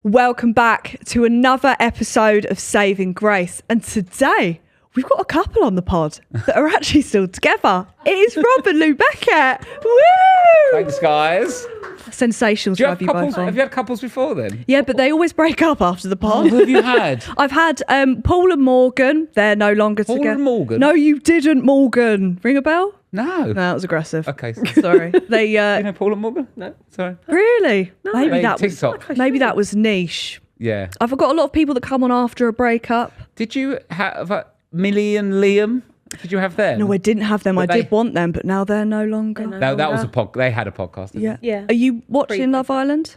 Welcome back to another episode of Saving Grace. And today, we've got a couple on the pod that are actually still together. It is Rob and Lou Beckett. Woo! Thanks, guys. Sensational to have you both on. Have you had couples before then? Yeah, but they always break up after the pod. Who have you had? I've had Paul and Morgan. They're no longer together. Paul and Morgan? No, you didn't, Morgan. Ring a bell? No. That was aggressive. Okay. Sorry. They You know Paul and Morgan? No. Sorry. really? They Maybe TikTok. that was niche. Yeah. I've got a lot of people that come on after a breakup. Did you have Millie and Liam? Did you have them? No, I didn't have them. But I did want them, but now they're no longer. No, that was a pod. They had a podcast. Didn't Yeah. they? Yeah. Are you watching Love Island?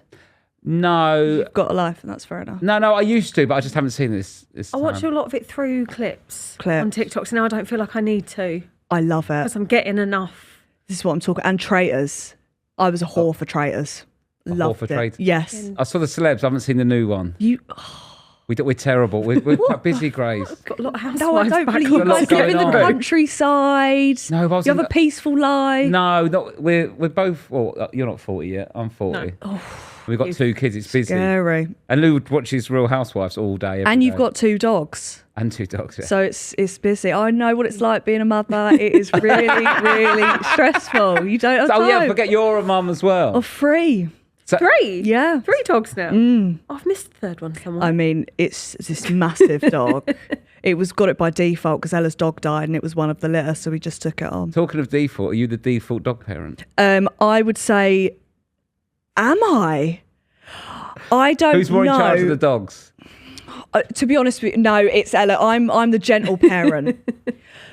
No. You've got a life, and that's fair enough. No, I used to, but I just haven't seen this I watch a lot of it through clips on TikTok, so now I don't feel like I need to I love it. because I'm getting enough. This is what I'm talking. And Traitors. I was a whore for Traitors. Loved for it. Traitors? Yes. I saw the celebs. I haven't seen the new one. We're terrible. We're quite busy, Grace. Got a lot of No, I housewives don't back believe on. you a lot guys live in going the on. countryside. No, but I was You in have a peaceful life. No, not we're both. Well, you're not 40 yet. I'm 40. No. We've got two kids. It's busy. Scary. And Lou watches Real Housewives all day. every And you've day. got 2 dogs. and 2 dogs. Yeah. So it's busy. I know what it's like being a mother. It is really, really stressful. You don't have time. Oh yeah, forget you're a mum as well. Or 3. So, 3? Yeah. 3 dogs now? Oh, I've missed the third one somewhere. I mean, it's this massive dog. Got it by default because Ella's dog died and it was one of the litter, so we just took it on. Talking of default, are you the default dog parent? I would say, am I? I don't know. Who's more in charge of the dogs? To be honest with you, no, it's Ella. I'm the gentle parent.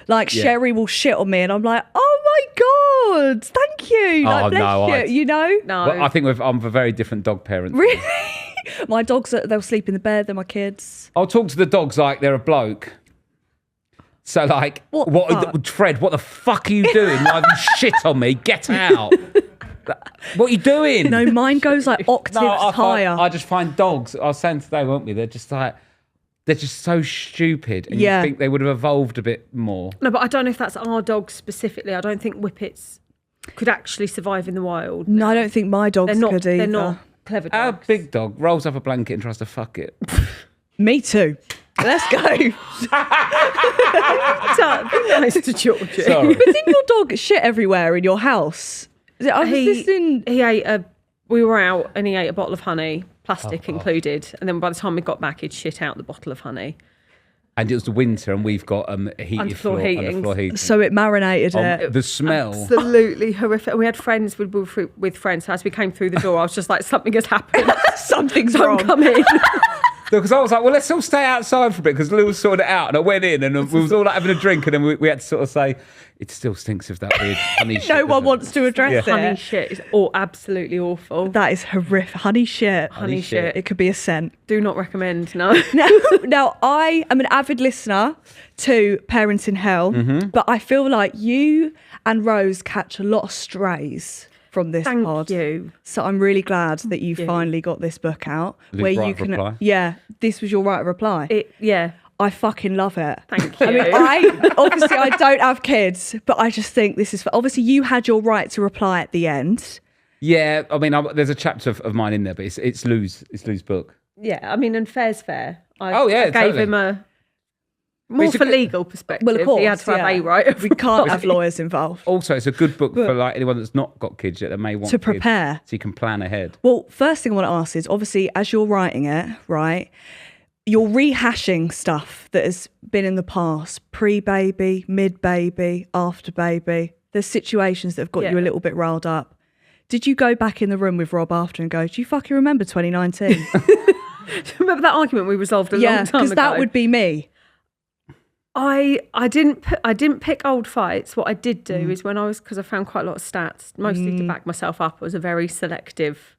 Like Yeah. Sherry will shit on me and I'm like, oh my God, thank you. Oh, Like, bless no, you. I'd- You know? no. Well, I think I'm a very different dog parent. Really? My dogs, they'll sleep in the bed. They're my kids. I'll talk to the dogs like they're a bloke. So like, What the fuck? Fred, what the fuck are you doing? Why have you shit on me? Get out. What are you doing? No, mine goes like octaves higher. I just find dogs, I was saying today, won't we? They're just so stupid. And Yeah. you think they would have evolved a bit more. No, but I don't know if that's our dogs specifically. I don't think Whippets could actually survive in the wild. No, I don't think my dogs could either. They're not clever Our dogs. big dog rolls up a blanket and tries to fuck it. Me too. Let's go. Be nice to Georgie. Sorry. But didn't your dog shit everywhere in your house? He ate we were out and he ate a bottle of honey, plastic included, and then by the time we got back he'd shit out the bottle of honey. And it was the winter and we've got a heated floor. Underfloor heating. So it marinated it. The smell. Absolutely horrific. We had friends with friends, so as we came through the door I was just like, something has happened. Something's Don't wrong. come in. Because I was like, well, let's all stay outside for a bit because Lou was sorting it out. And I went in and we was all like having a drink and then we had to sort of say, it still stinks of that weird honey shit. No one doesn't it?" wants to address Yeah. it. Honey shit is absolutely awful. That is horrific. Honey shit. Honey shit. It could be a scent. Do not recommend, no. Now, I am an avid listener to Parents in Hell, but I feel like you and Rose catch a lot of strays from this Thank pod. you. So I'm really glad that you finally got this book out Lou's where right you of can. reply. Yeah, this was your right of reply. Yeah. I fucking love it. Thank you. I mean, obviously I don't have kids, but I just think this is. Obviously, you had your right to reply at the end. Yeah, I mean, there's a chapter of mine in there, but it's Lou's book. Yeah, I mean, and fair's fair. I gave totally. him a more it's a for good- legal perspective. Well, of course, he had to have a right. We can't have lawyers involved. Also, it's a good book for like anyone that's not got kids yet that may want To kids, prepare. so you can plan ahead. Well, first thing I want to ask is, obviously, as you're writing it, right, you're rehashing stuff that has been in the past, pre-baby, mid-baby, after baby. There's situations that have got you a little bit riled up. Did you go back in the room with Rob after and go, do you fucking remember 2019? Remember that argument we resolved a long time ago? because that would be me. I didn't pick old fights. What I did do is because I found quite a lot of stats, mostly to back myself up. I was a very selective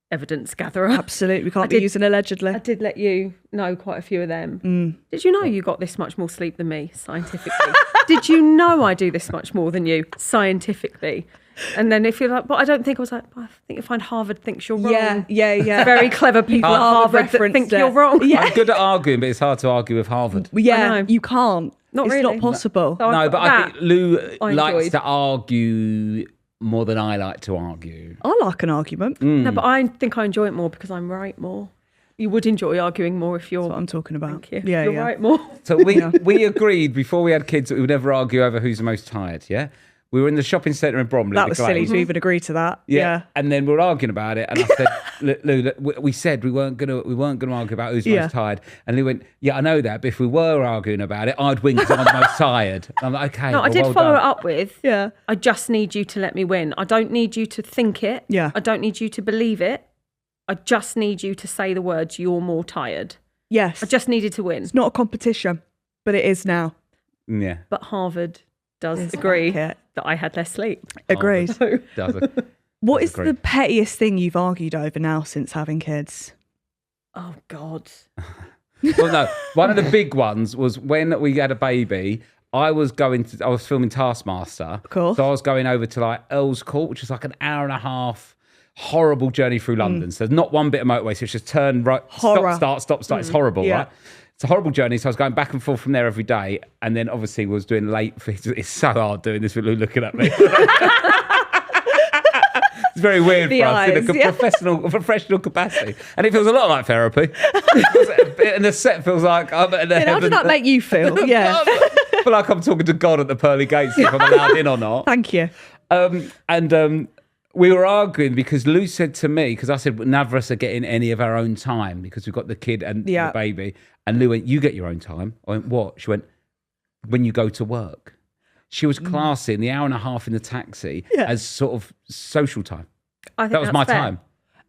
evidence gatherer. Absolutely. We can't be using allegedly. I did let you know quite a few of them. Did you know you got this much more sleep than me, scientifically? Did you know I do this much more than you, scientifically? And then if you're like, but I don't think, I was like, I think you find Harvard thinks you're wrong. Yeah. Very clever people at Harvard that think referenced it. you're wrong. Yeah. I'm good at arguing, but it's hard to argue with Harvard. Yeah, I know. you can't. Not it's really. not possible. So No, I've but got I think Lou I likes enjoyed. to argue more than I like to argue. I like an argument. No, but I think I enjoy it more because I'm right more. You would enjoy arguing more if you're. That's what I'm talking about. Thank you. Yeah, you're yeah. right, more. So we agreed before we had kids that we would never argue over who's the most tired. Yeah, we were in the shopping centre in Bromley. That was silly to even agree to that. Yeah. And then we were arguing about it, and I said, Lou, we said we weren't gonna argue about who's most tired. And Lou went, yeah, I know that, but if we were arguing about it, I'd win because I'm the most tired. I'm like, okay. No, I did follow it up with, Yeah. I just need you to let me win. I don't need you to think it. Yeah. I don't need you to believe it. I just need you to say the words, you're more tired. Yes. I just needed to win. It's not a competition, but it is now. Yeah. But Harvard does It's agree like it. that I had less sleep. Agreed. Doesn't. What is Agreed. the pettiest thing you've argued over now since having kids? Oh, God. Well, no. One of the big ones was when we had a baby. I was filming Taskmaster. Of course. So I was going over to like Earl's Court, which is like an hour and a half horrible journey through London. So there's not one bit of motorway, so it's just turn right, Horror. stop. It's horrible, Yeah. right? It's a horrible journey. So I was going back and forth from there every day. And then obviously was doing late. It's so hard doing this with Lou looking at me. It's very weird The for us in eyes, a yeah. professional capacity. And it feels a lot like therapy. And the set feels like I'm at the And how heaven. did that make you feel? Yeah. I feel like I'm talking to God at the pearly gates if I'm allowed in or not. Thank you. We were arguing because Lou said to me, because I said, none of us are getting any of our own time because we've got the kid and the baby. And Lou went, you get your own time. I went, what? She went, when you go to work. She was classing the hour and a half in the taxi as sort of social time. I think That was that's my fair. time.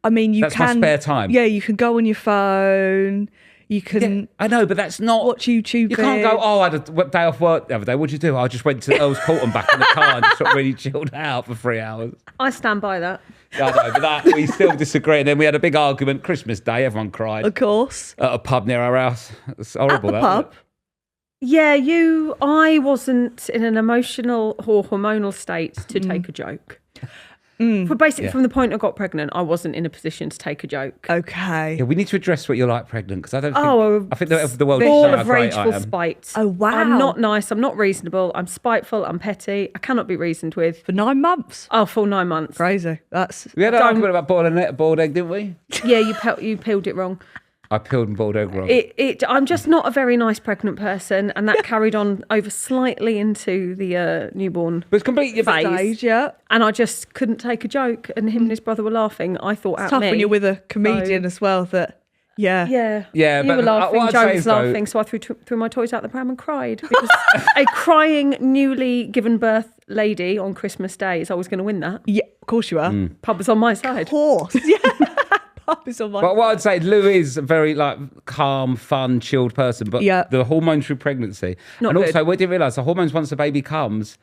I mean, That's my spare time. Yeah, you can go on your phone. You can Yeah, I know, but that's not... watch YouTube. You can't go, I had a day off work the other day. What'd you do? I just went to Earl's Court and back in the car and just sort of really chilled out for 3 hours. I stand by that. Yeah, I know, but that we still disagree. And then we had a big argument Christmas Day. Everyone cried Of course. at a pub near our house. It's horrible. At the that, isn't pub? it? Yeah, I wasn't in an emotional or hormonal state to take a joke. From the point I got pregnant, I wasn't in a position to take a joke. Okay. Yeah, we need to address what you're like pregnant because I don't think. Oh, I think the world Full knows how of great I rageful am. spite. Oh, wow. I'm not nice. I'm not reasonable. I'm spiteful. I'm petty. I cannot be reasoned with. For 9 months. Oh, full 9 months. Crazy. That's We had an argument about boiled egg, didn't we? Yeah, you peeled it wrong. I peeled and boiled egg wrong. I'm just not a very nice pregnant person, and that carried on over slightly into the newborn But it's completely phase. stage, yeah. And I just couldn't take a joke, and him and his brother were laughing. I thought It's at tough me. when you're with a comedian as well that, yeah. Yeah, Yeah, you but were laughing, what I'd Joe say was is, though- laughing, so I threw my toys out the pram and cried because a crying, newly given birth lady on Christmas Day is always going to win that. Yeah, of course you are. Pub was on my Of side. course. Yeah. Pub is on my But what I'd say, Lou is a very calm, fun, chilled person. But Yeah. the hormones through pregnancy, Not and good. also we didn't realise the hormones once the baby comes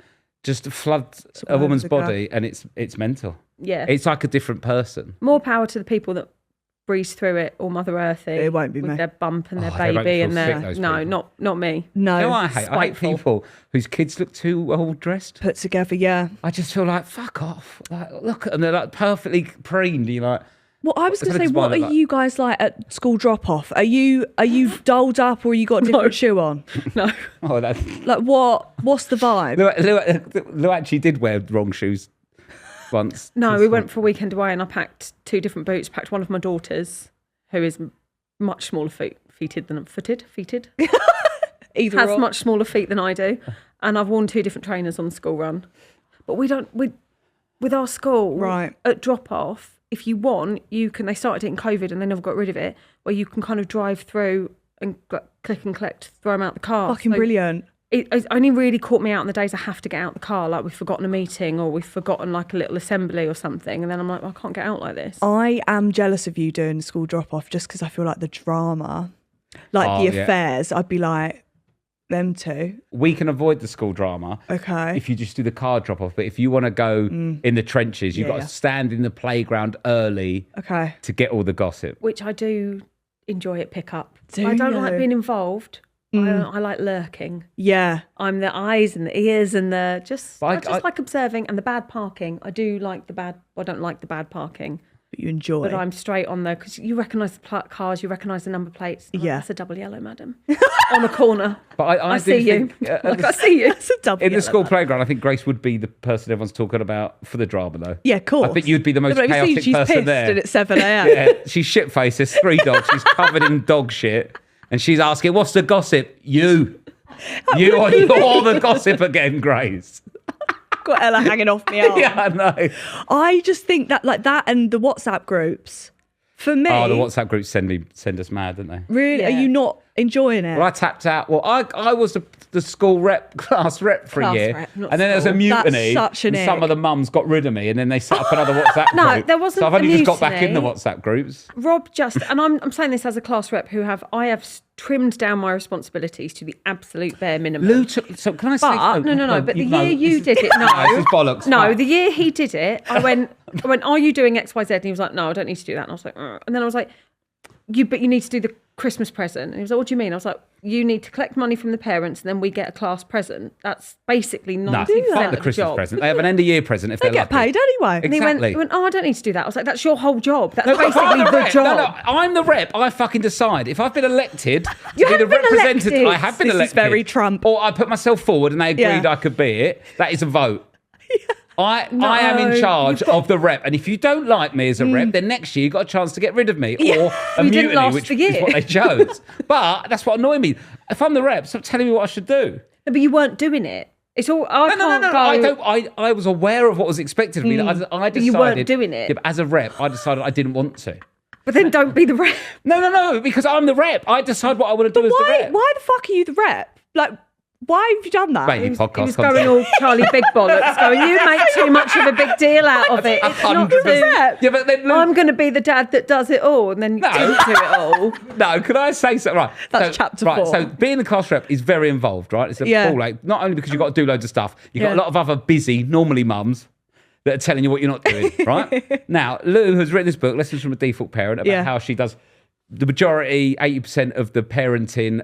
just flood a woman's the gap. body, and it's mental. Yeah. It's like a different person. More power to the people that breeze through it, or Mother Earthy. It won't be with me. their bump and their Oh, they make me baby feel and sick, their those no, people. not me. No. You know what I hate? I hate Spiteful. people whose kids look too well dressed. Put together, yeah. I just feel like, fuck off. Like, look, and they're like perfectly preened. You're like, Well, I was going to Something say, to what smile are at. you guys like at school drop off? Are you dolled up or you got a different shoe on? No. oh, that's. Like what's the vibe? Lou actually did wear wrong shoes once. No, we went for a weekend away and I packed 2 different boots. Packed one of my daughters, who is much smaller feeted than feeted. Either Has or. much smaller feet than I do. And I've worn 2 different trainers on the school run. But with our school, Right. at drop off, if you want, you can, they started it in COVID and they never got rid of it, where you can kind of drive through and click and collect, throw them out the car. Fucking So brilliant. It only really caught me out on the days I have to get out the car, like we've forgotten a meeting or we've forgotten like a little assembly or something. And then I'm like, well, I can't get out like this. I am jealous of you doing the school drop off just because I feel like the drama, like Oh, the yeah. affairs, I'd be like, them two. We can avoid the school drama Okay. if you just do the car drop off. But if you want to go in the trenches, you've Yeah, got yeah. to stand in the playground early Okay. to get all the gossip. Which I do enjoy at pickup. Do I don't you? like being involved. I like lurking. Yeah. I'm the eyes and the ears and I just I like observing and the bad parking. I don't like the bad parking. but you enjoy. But I'm straight on there because you recognise the cars, you recognise the number plates. Yeah. That's a double yellow, madam. On the corner. But I see you. I see you. It's a double in the yellow, school man. playground, I think Grace would be the person everyone's talking about for the drama, though. Yeah, of course. I think you'd be the most But have you chaotic seen person she's there. pissed and it's 7 a.m. Yeah, she's shit-faced. There's 3 dogs. She's covered in dog shit. And she's asking, what's the gossip? You're the gossip again, Grace. Got Ella hanging off me arm. Yeah, I know. I just think that like that and the WhatsApp groups, for me. Oh, the WhatsApp groups send us mad, don't they? Really? Yeah. Are you not enjoying it? Well, I tapped out. Well, I was the school class rep for Class a year. rep, not And then there was a school. mutiny. That's such an and some ick. of the mums got rid of me and then they set up another WhatsApp No, group. there wasn't So I've only a just got back in the mutiny. WhatsApp groups. Rob just, and I'm saying this as a class rep I have trimmed down my responsibilities to the absolute bare minimum. Lou took, so can I say... But no. But the year you did it, no, this is bollocks. no. No. The year he did it, I went, are you doing X, Y, Z? And he was like, no, I don't need to do that. And I was like, and then I was like, but you need to do the Christmas present. And he was like, what do you mean? I was like, you need to collect money from the parents, and then we get a class present. That's basically 90% No, of fuck the the Christmas job. present. They have an end of year present if they they're get lucky. paid anyway. And Exactly. he went, oh, I don't need to do that. I was like, that's your whole job. That's No, basically I'm the rep. job. No, I'm the rep. I fucking decide. If I've been elected to You be have the been representative, elected. I have been This is elected. very Trump. Or I put myself forward and they agreed Yeah. I could be it. That is a vote. I am in charge of the rep. And if you don't like me as a rep, then next year you got a chance to get rid of me. Or a You didn't mutiny, last which the year. is what they chose. But that's what annoyed me. If I'm the rep, stop telling me what I should do. No, but you weren't doing it. It's all, I No. can't go. I don't. I was aware of what was expected of me. I decided, you weren't doing it. Yeah, but as a rep, I decided I didn't want to. But then don't be the rep. No, because I'm the rep. I decide what I want to do as the Why? rep. Why the fuck are you the rep? Like, why have you done that? Maybe podcast He was content. going all Charlie Big Bollocks, going, you make too much of a big deal out of it. It's not 100%. to, Yeah, but then I'm going to be the dad that does it all, and then you didn't do it all. No, can I say something? Right, That's chapter 4. So being the class rep is very involved, right? It's a Yeah. ball ache. Not only because you've got to do loads of stuff, you've got Yeah. a lot of other busy, normally mums that are telling you what you're not doing, right? Now, Lou has written this book, Lessons from a Default Parent, about Yeah. how she does the majority, 80% of the parenting,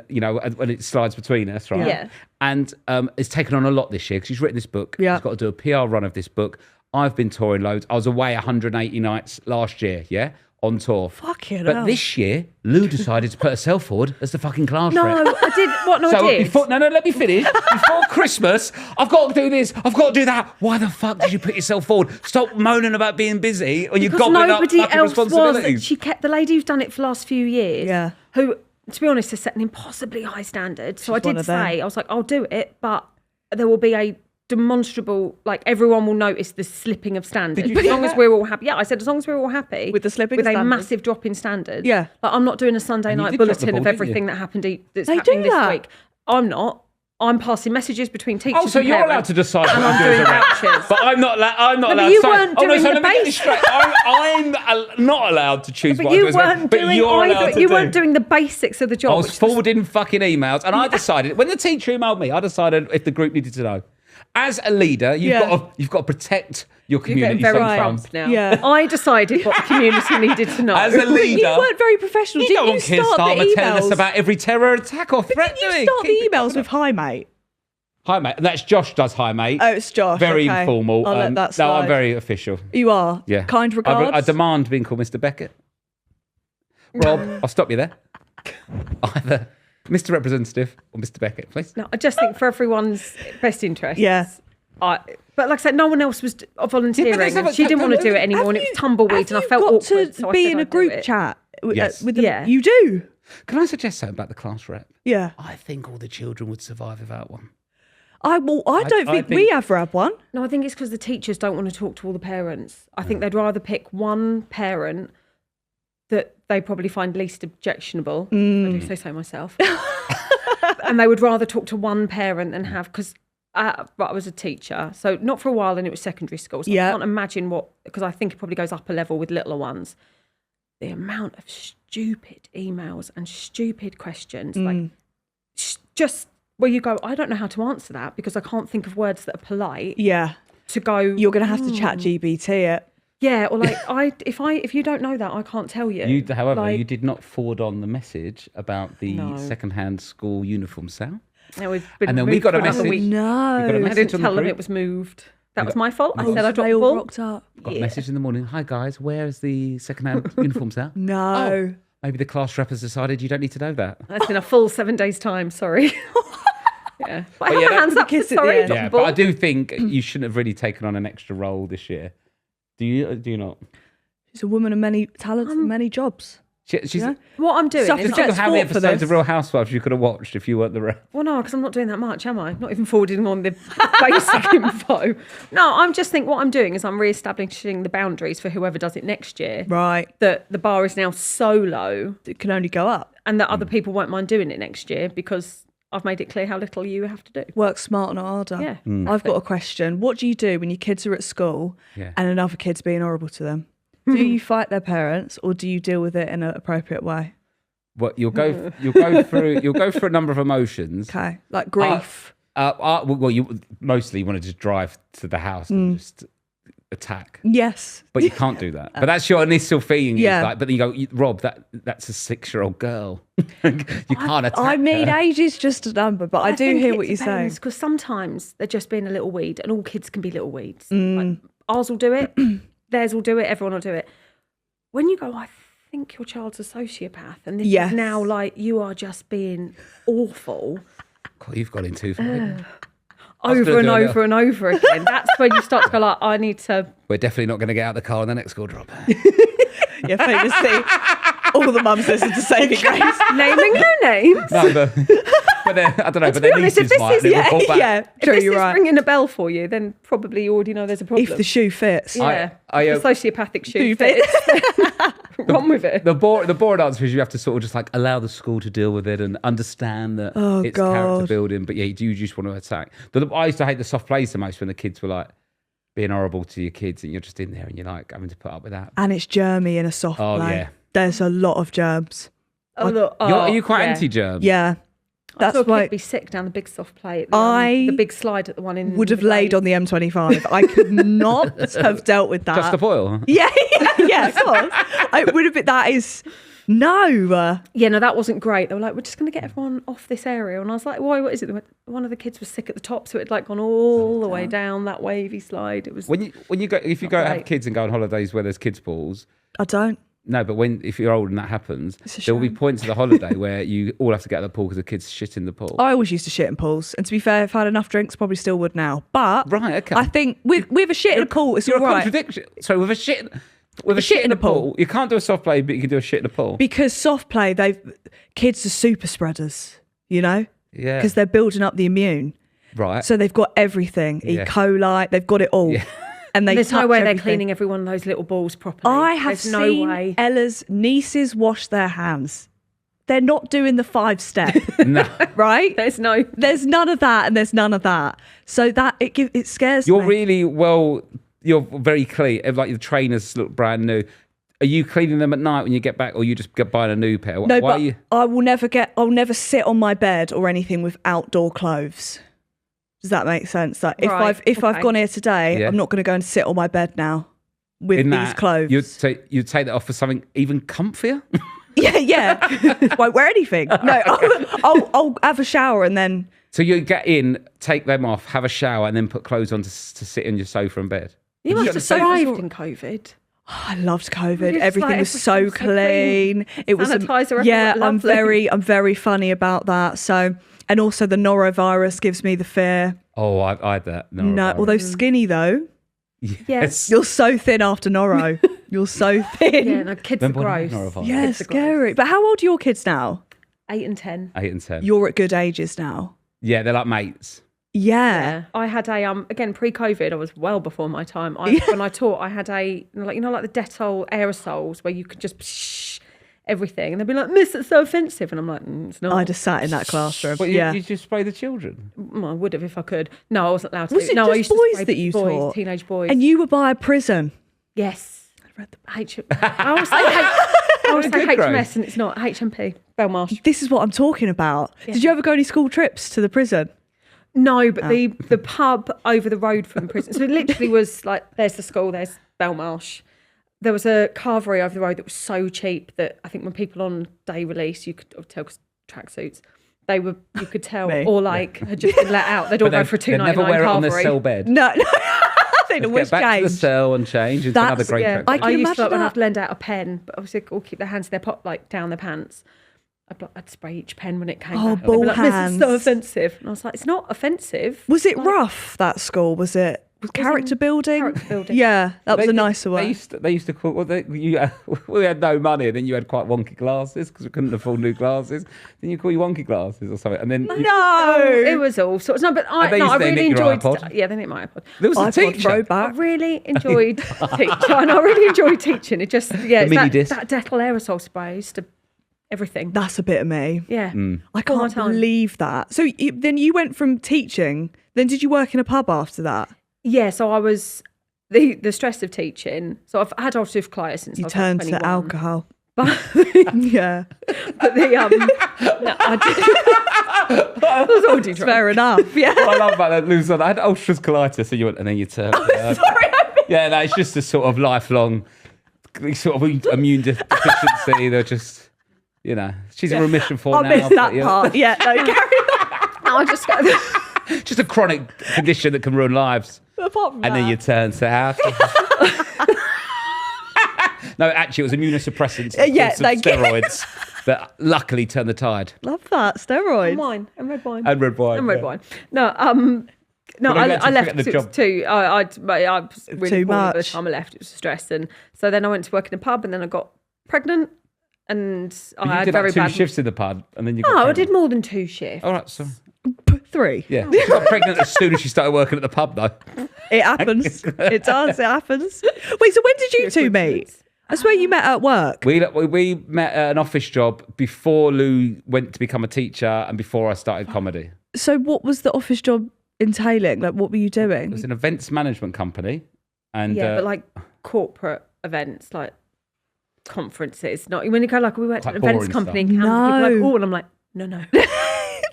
when it slides between us, right? Yeah. And it's taken on a lot this year because she's written this book. Yeah. She's got to do a PR run of this book. I've been touring loads. I was away 180 nights last year, yeah, on tour. Fucking But hell. this year, Lou decided to put herself forward as the fucking class No, rep. I did. What? No, I So did. let me finish. Before Christmas, I've got to do this, I've got to do that. Why the fuck did you put yourself forward? Stop moaning about being busy when you're Because gobbling up nobody fucking else was. responsibilities. She kept the lady who's done it for the last few years. Yeah. Who, to be honest, has set an impossibly high standard. So She's I one did of them. say, I was like, I'll do it, but there will be a demonstrable, like everyone will notice the slipping of standard. Did you As say long as that? we're all happy. Yeah, I said as long as we're all happy With the slipping with of a standard. massive drop in standard. Yeah. Like I'm not doing a Sunday And you night did drop the bulletin ball, of didn't you? everything that happened that's They happening do this that. week. I'm not. I'm passing messages between teachers. Oh, so and you're parents, allowed to decide what and I'm I'm doing doing as a rep. vouchers. But I'm not allowed but to you say, weren't oh, no, doing so the let me get this basics. straight. I'm not allowed to choose But what I do you as a rep, weren't but doing you're allowed either. to You do. weren't doing the basics of the job. I which was forwarding fucking emails, and I decided when the teacher emailed me, I decided if the group needed to know. As a leader, you've got to protect your You're community. getting very sometimes. Trump now. Yeah. I decided what the community needed to know. As a leader, You weren't very professional. you Didn't don't you Keir start the Starmer telling us emails? about every terror attack or threat Didn't you doing. start Keep the it emails coming with hi mate? Hi, mate. That's Josh does hi, mate. Oh, it's Josh. Very okay. informal. I'll let that No, slide. I'm very official. You are. Yeah. Kind regards. I demand being called Mr. Beckett. Rob, I'll stop you there. Either Mr. Representative or Mr. Beckett, please. No, I just think for everyone's best interest. Yeah. But like I said, no one else was volunteering. let's have a- She didn't want to do it anymore, and it was tumbleweeds, and I felt got awkward. to so I be said in a I'd do group it. chat Yes. with them. Yeah. You do. Can I suggest something about the class rep? Yeah. I think all the children would survive without one. I don't I think think- we ever had one. No, I think it's because the teachers don't want to talk to all the parents. I think they'd rather pick one parent that they probably find least objectionable. I do say so myself. And they would rather talk to one parent than have, because I was a teacher, so not for a while, and it was secondary school. So Yeah. I can't imagine because I think it probably goes up a level with littler ones. The amount of stupid emails and stupid questions, like just where you go, I don't know how to answer that because I can't think of words that are polite. Yeah. To go, You're going to have to chat GBT it. yeah, or like if you don't know that, I can't tell you. However, Like, you did not forward on the message about the No. second-hand school uniform sale. it was been And then we moved got a for another message. week. We got a No. I message didn't on the tell them group. it was moved. That was my fault. I said I dropped They the all ball. rocked up. Got a message in the morning. Hi guys, where's the second-hand uniforms at? No. Oh, maybe the class rep has decided you don't need to know that. That's in a full 7 days' time. Sorry. Yeah, but I have yeah, my hands up. kiss at the Sorry, end. dropped Yeah, the but ball. I do think you shouldn't have really taken on an extra role this year. Do you not? She's a woman of many talents and many jobs. She's Yeah. What I'm doing Suffrage is Just think of how many sport for episodes this. of Real Housewives you could have watched if you weren't the rep. well, no, because I'm not doing that much, am I? Not even forwarding on the basic info. No, I'm just think what I'm doing is I'm re-establishing the boundaries for whoever does it next year. Right. That the bar is now so low, It can only go up. and that other people won't mind doing it next year because I've made it clear how little you have to do. Work smart, not harder. Yeah. I've got a question. What do you do when your kids are at school Yeah. and another kid's being horrible to them? Do you fight their parents or do you deal with it in an appropriate way? What you'll go through a number of emotions. Okay. Like grief. Well, you mostly want to just drive to the house and just attack, Yes. but you can't do that. But that's your initial feeling. Yeah. Like, but then you go, Rob, that's a 6-year-old girl. You can't attack. I mean, her. age is just a number, but I do hear what you're saying. Because sometimes they're just being a little weed, and all kids can be little weeds. Like, ours will do it, theirs will do it, everyone will do it. When you go, I think your child's a sociopath, and this Yes. is now like you are just being awful God, you've got in too far. over and over and over again. That's when you start to go like, I need to. We're definitely not going to get out of the car on the next school drop. Yeah, famously, all the mums listen to Saving Grace. Naming no names. No, but I don't know. But be their honest, if nieces this might. is- They will call back. Yeah, true, If this you're is right. ringing a bell for you, then probably you already know there's a problem. If the shoe fits. yeah, I, the sociopathic shoe Shoe fits. Run with it. The boring answer is you have to sort of just like allow the school to deal with it and understand that Oh, it's God. character building. But yeah, you just want to attack. I used to hate the soft plays the most when the kids were like being horrible to your kids and you're just in there and you're like having to put up with that. And it's germy in a soft Oh, play. yeah. There's a lot of germs. Oh, look, Are you quite yeah. anti-germ? Yeah. That's That's why why I'd be sick down the big soft play. At the, I the big slide at the one in. would have the laid on the M25. I could not have dealt with that. Just the foil. Yeah, of course. I would have been, that is, no. Yeah, no, that wasn't great. They were like, we're just going to get everyone off this area. And I was like, why, what is it? They went, one of the kids was sick at the top, so it had like gone all the way down that wavy slide. It was. When you go, if you go have great. kids and go on holidays where there's kids pools. I don't. No, but if you're old and that happens, a there will be shame. points of the holiday where you all have to get out of the pool because the kids shit in the pool. I always used to shit in pools. And to be fair, if I had enough drinks, probably still would now. But Right, okay. I think with a shit in a pool, it's You're all a right. contradiction. So with a shit in a pool, you can't do a soft play, but you can do a shit in a pool. Because soft play, kids are super spreaders, you know? Yeah. Because they're building up the immune. Right. So they've got everything. Yeah. E. coli, they've got it all. Yeah. And There's no touch way they're everything. cleaning every one of those little balls properly. I have There's no seen way. Ella's nieces wash their hands. They're not doing the 5-step, No. right? There's no. There's none of that and there's none of that. So that it scares You're me. really you're very clean. Like the trainers look brand new. Are you cleaning them at night when you get back or you just get buying a new pair? No, Why but are you? I'll never sit on my bed or anything with outdoor clothes. Does that make sense? Like if Right, I've okay. gone here today, Yeah. I'm not going to go and sit on my bed now with In these that, clothes. you'd take that off for something even comfier? Yeah. Won't wear anything. No, I'll have a shower and then. So you get in, take them off, have a shower, and then put clothes on to sit in your sofa in bed. You must got have the sofas thrived all- in COVID. I loved COVID. Just Everything like was so everything was so clean. It was Sanitizer everywhere, yeah. lovely. I'm very funny about that. So and also the norovirus gives me the fear. Oh, I had that. No, although skinny though, Yes. you're so thin after noro. You're so thin. Yeah, no, kids are Remember when gross. norovirus? Yeah, Kids are gross. scary. But how old are your kids now? 8 and 10. 8 and 10. You're at good ages now. Yeah, they're like mates. Yeah. I had a again pre-COVID. I was well before my time. When I taught, I had a like the Dettol aerosols where you could just psh, everything, and they'd be like, "Miss, it's so offensive," and I'm like, "It's not." I just sat in that classroom. But yeah. you just spray the children. I would have if I could. No, I wasn't allowed to. Was it no, I just used to boys spray that you boys, taught? teenage boys. And you were by a prison. yes, I read the I always say I always say Good grade. HMS, and it's not HMP. Belmarsh. This is what I'm talking about. Yeah. Did you ever go any school trips to the prison? No, but the pub over the road from the prison. So it literally was like, there's the school, there's Belmarsh. There was a carvery over the road that was so cheap that I think when people on day release, you could tell, because tracksuits, you could tell, Me. or like had just been let out. They'd all go for a They'd $2.99 never wear it on their carvery. cell bed. No. think Let's was get back to the changed. cell and change. It's another great Yeah, I practice. can I used imagine to like when that. I'd lend out a pen, but obviously all keep their hands in their pot, like down their pants. I'd spray each pen when it came Oh, back. They'd ball be like, This is so hands. offensive. And I was like, it's not offensive. Was it rough, that school? Was it character building? character building. Yeah, that was a nicer They way. used to call. Well, we had no money, and then you had quite wonky glasses because we couldn't afford new glasses. Then you call you wonky glasses or something, and then No. It was all sorts. No, but I they used to really nick your enjoyed. iPod? Yeah, they nicked my iPod. there was a iPod teacher. I throwback. really enjoyed teaching, and I really enjoyed teaching. It just, yeah, mini that, disc. that Dettol aerosol spray used to everything. That's a bit of me. Yeah, I All my can't time. believe that. So then you went from teaching, then did you work in a pub after that? yeah. So I was the stress of teaching. So I've had ulcerative colitis since You I was turned like to 21. alcohol. But, Yeah, but the no, I did. I was already drunk. fair enough. Yeah. What I love about that, Luz, I had ulcerative colitis, and then you turned. Yeah, no, it's just a sort of lifelong sort of immune deficiency. They're just, she's in remission for I now. missed that but, yeah. part. Yeah, no, carry on. I just Just a chronic condition that can ruin lives. Apart from And that. then you turn to alcohol. No, actually, it was immunosuppressants, Yeah, some thank you. steroids that luckily turned the tide. Love that. Steroids. wine and red wine And red wine. and red yeah. wine. No, But I I had to left forget the because it was job. too. I was really Too poorly by the much. time I left. It was stress, and so then I went to work in a pub, and then I got pregnant, and But I you had did very like two bad. shifts in the pub, and then you got No, I pregnant. did more than 2 shifts. All right, so 3. yeah, she got pregnant as soon as she started working at the pub, though. It happens. It does. It happens. Wait, so when did you two meet? I swear you met at work. We met at an office job before Lou went to become a teacher and before I started comedy. So what was the office job entailing? Like, what were you It doing? was an events management company, and Yeah, but like corporate events, like conferences. Not when you go like we worked at Quite an events boring company stuff. in Camden. People are like, No. oh, and I'm like, no.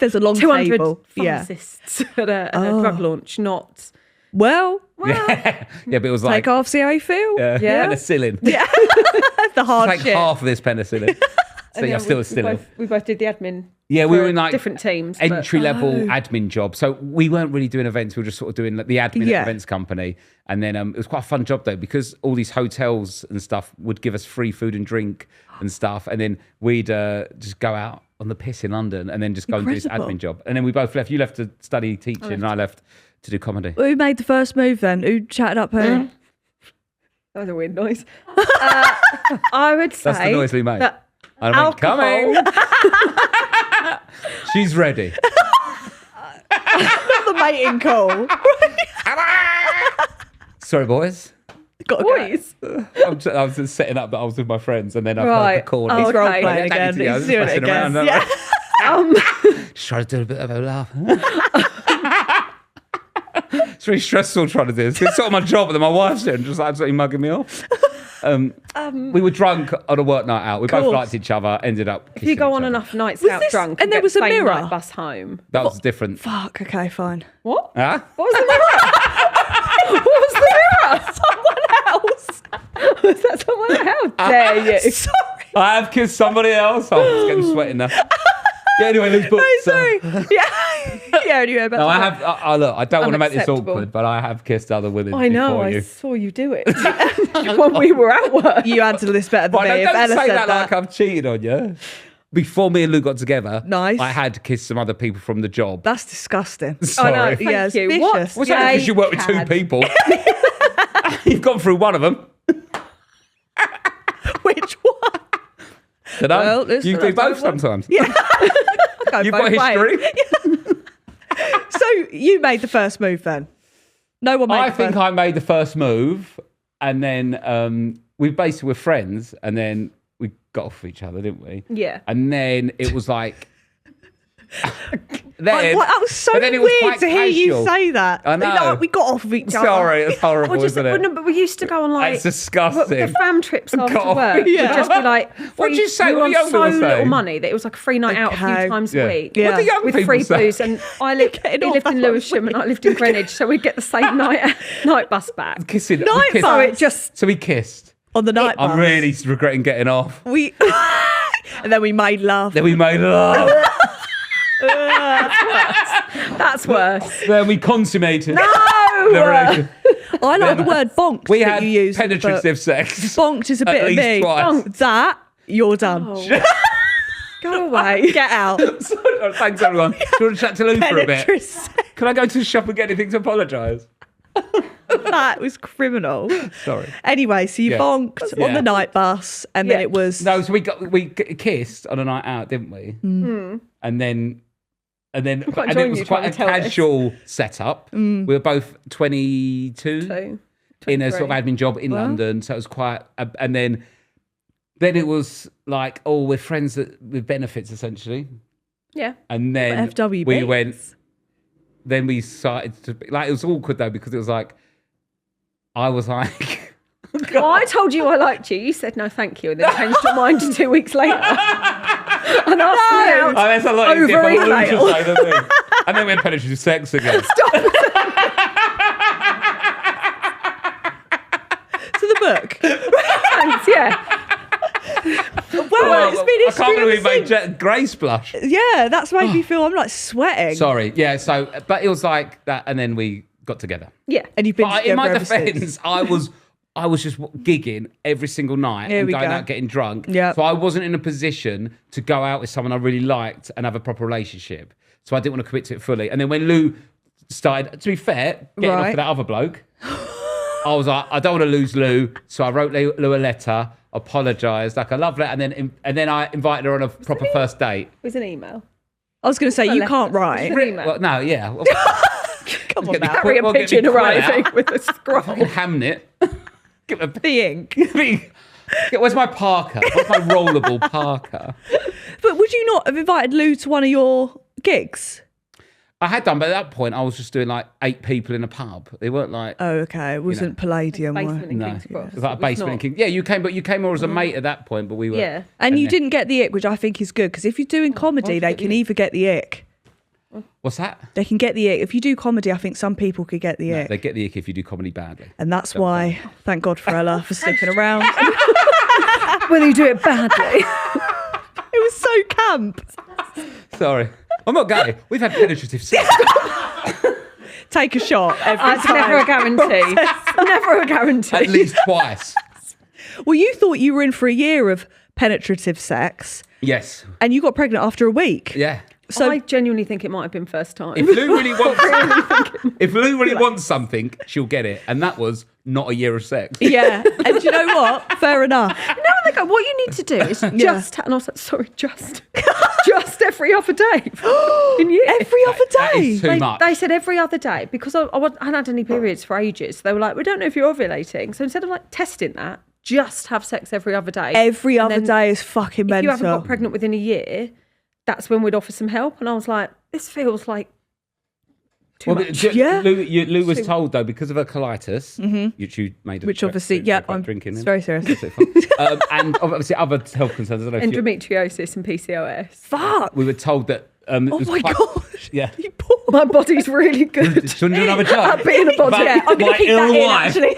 There's a long 200 table. Yeah. pharmacists at a drug launch, not. Well, yeah, but it was like take off, see how you feel. Yeah. penicillin. Yeah. The hard Like shit. half of this penicillin. So And yeah, yeah, still we a still. we both did the admin. Yeah, we for were in like different teams. but- entry level admin job. So we weren't really doing events. We were just sort of doing like the admin at Yeah. events company. And then it was quite a fun job though, because all these hotels and stuff would give us free food and drink and stuff. And then we'd just go out on the piss in London and then just go and do this Incredible. admin job. And then we both left. You left to study teaching and I left to do comedy. Who made the first move then? Who chatted up who? That was a weird noise. I would say That's the noise we made. that And I went, come alcohol- on. She's ready. The mating call. Sorry, boys. Got to go. Boys. I was just setting up that I was with my friends and then I heard Right. the call. Oh, He's okay. role playing Yeah, again. technically, I was He's doing it messing again. around, don't Yeah. Just trying to do a bit of a laugh. It's really stressful trying to do this. It's sort of my job, and then my wife's there and just absolutely mugging me off. We were drunk on a work night out. We both Course. liked each other, ended up If you go on enough nights out this- drunk, and you there get was the a same mirror? night bus home. That was different. Fuck, okay, fine. What? Huh? What was the mirror? What was the mirror? Someone else. Was that someone else? How dare you? Sorry. I have kissed somebody else. Oh, it's getting sweaty now. Yeah, anyway, Lou's booked. Oh, so- sorry. Yeah. Yeah, anyway, about No, I that. have. Look, I don't want to make this Unacceptable. awkward, but I have kissed other women I know. before I you. saw you do it when we were at work. You handled this better than Right, me. now, If don't Ella say said that like I've cheated on you. Before me and Lou got together, Nice. I had kissed some other people from the job. That's disgusting. Sorry. I know. Thank Yeah, it's you. vicious. What? What's that? Because you work with two Cad. people. You've gone through one of them. Which one? Dunno. Well, listen, you do I both don't want- sometimes. Go You've both got ways. history. So you made the first move then? No one made I the think first. I made the first move, and then we basically were friends, and then we got off each other, didn't we? Yeah. And then it was like. Like, what? That was so but then it was weird quite to hear you casual. say that. I know. Like, we got off of each other. Sorry, it's horrible, Well, just, isn't it? no, but we used to go on like That's disgusting. the fam trips after Got off- work. Yeah. We'd just be like, What'd you say? We were What on the young so people say? little money that it was like a free night out a Okay. few times Yeah. a week. Yeah. What do young With people free say? booze, and I lived. He Getting lived off in that Lewisham, and I lived in Greenwich, so we'd get the same night bus back. Kissing. Night we kissed. bus. So it just So we kissed. On the night bus. I'm really regretting getting off. We and then we made love. Then we made love. that's worse. Then we consummated. No. The relationship. I like the word bonked We that had you use. penetrative sex. Bonked is a bit of least me. twice. Bonked. That, you're done. Oh. Go away. Get out. Thanks, everyone. Do you want to chat to Lou for a bit? Penetrative sex. Can I go to the shop and get anything to apologise? That was criminal. Sorry. Anyway, so you bonked on the night bus, and then it was No, so we kissed on a night out, didn't we? And then it was quite a casual setup. We were both 22 in a sort of admin job in London, so it was quite. And then it was like, oh, we're friends with benefits essentially. Yeah. And then FWB. we went. Then we started to like, it was awkward though because it was like, I was like. Well, I told you I liked you. You said no, thank you, and then changed your mind 2 weeks later. And asked me out that's a lot easier over for Lou to email. say than me. And then we had penetrative sex again. Stop. to the book. Thanks, yeah. Well, it's been I can't believe we since. made Grace blush. Yeah, that's made me feel I'm like sweating. Sorry, yeah. So, but it was like that, and then we got together. Yeah. And you've been But together in my ever defence, since. I was just gigging every single night Here and we going go. out getting drunk. Yep. So I wasn't in a position to go out with someone I really liked and have a proper relationship. So I didn't want to commit to it fully. And then when Lou started, to be fair, getting off Right. with that other bloke, I was like, I don't want to lose Lou. So I wrote Lou a letter, apologised, like a love letter, and then I invited her on a proper first date. It was an email. I was going to say, you letter. can't write. An email. Well, no, yeah. Come on Get the now. Carry a We'll get pigeon the quill arriving out. with a scroll. Hamnet. Get a The ink. Where's my parka? Where's my rollable parka? But would you not have invited Lou to one of your gigs? I had done, but at that point, I was just doing like 8 people in a pub. They weren't like Oh, okay. It wasn't Palladium. Basement in no, King's Cross. it was like a It was basement. not. In King. Yeah, you came more as a mate at that point, but we were. Yeah. And you then- didn't get the ick, which I think is good, because if you're doing comedy, they can either get the ick. What's that? They can get the ick. If you do comedy, I think some people could get the ick. They get the ick if you do comedy badly. And that's why, thank God for Ella for sticking around. When you do it badly. It was so camp. Sorry, I'm not gay. We've had penetrative sex. Take a shot every It's time. never a guarantee. Never a guarantee. At least twice. Well, you thought you were in for a year of penetrative sex, Yes. and you got pregnant after a week. Yeah. So I genuinely think it might have been first time. If Lou really wants something, she'll get it, and that was not a year of sex. yeah, and do you know what? Fair enough. No, they go, what you need to do is just, and I was like, sorry, just every other day. In year. Every other That day. is too much. They said every other day because I hadn't had any periods for ages. They were like, we don't know if you're ovulating. So instead of like testing that, just have sex every other day. Every And other then day is fucking If mental. you haven't got pregnant within a year, that's when we'd offer some help. And I was like, this feels like too much. Yeah. Lou was told though, because of her colitis, which you made, Which obviously, yeah, I'm I'm drinking. It's very serious. And obviously other health concerns. I don't know if you, Endometriosis and PCOS. Fuck. we were told that. It Oh was my quite- God. Yeah. You poor. My body's really good. Do you want to do another joke? At being a body. About Yeah, I'm gonna my keep that ill in, wife? actually.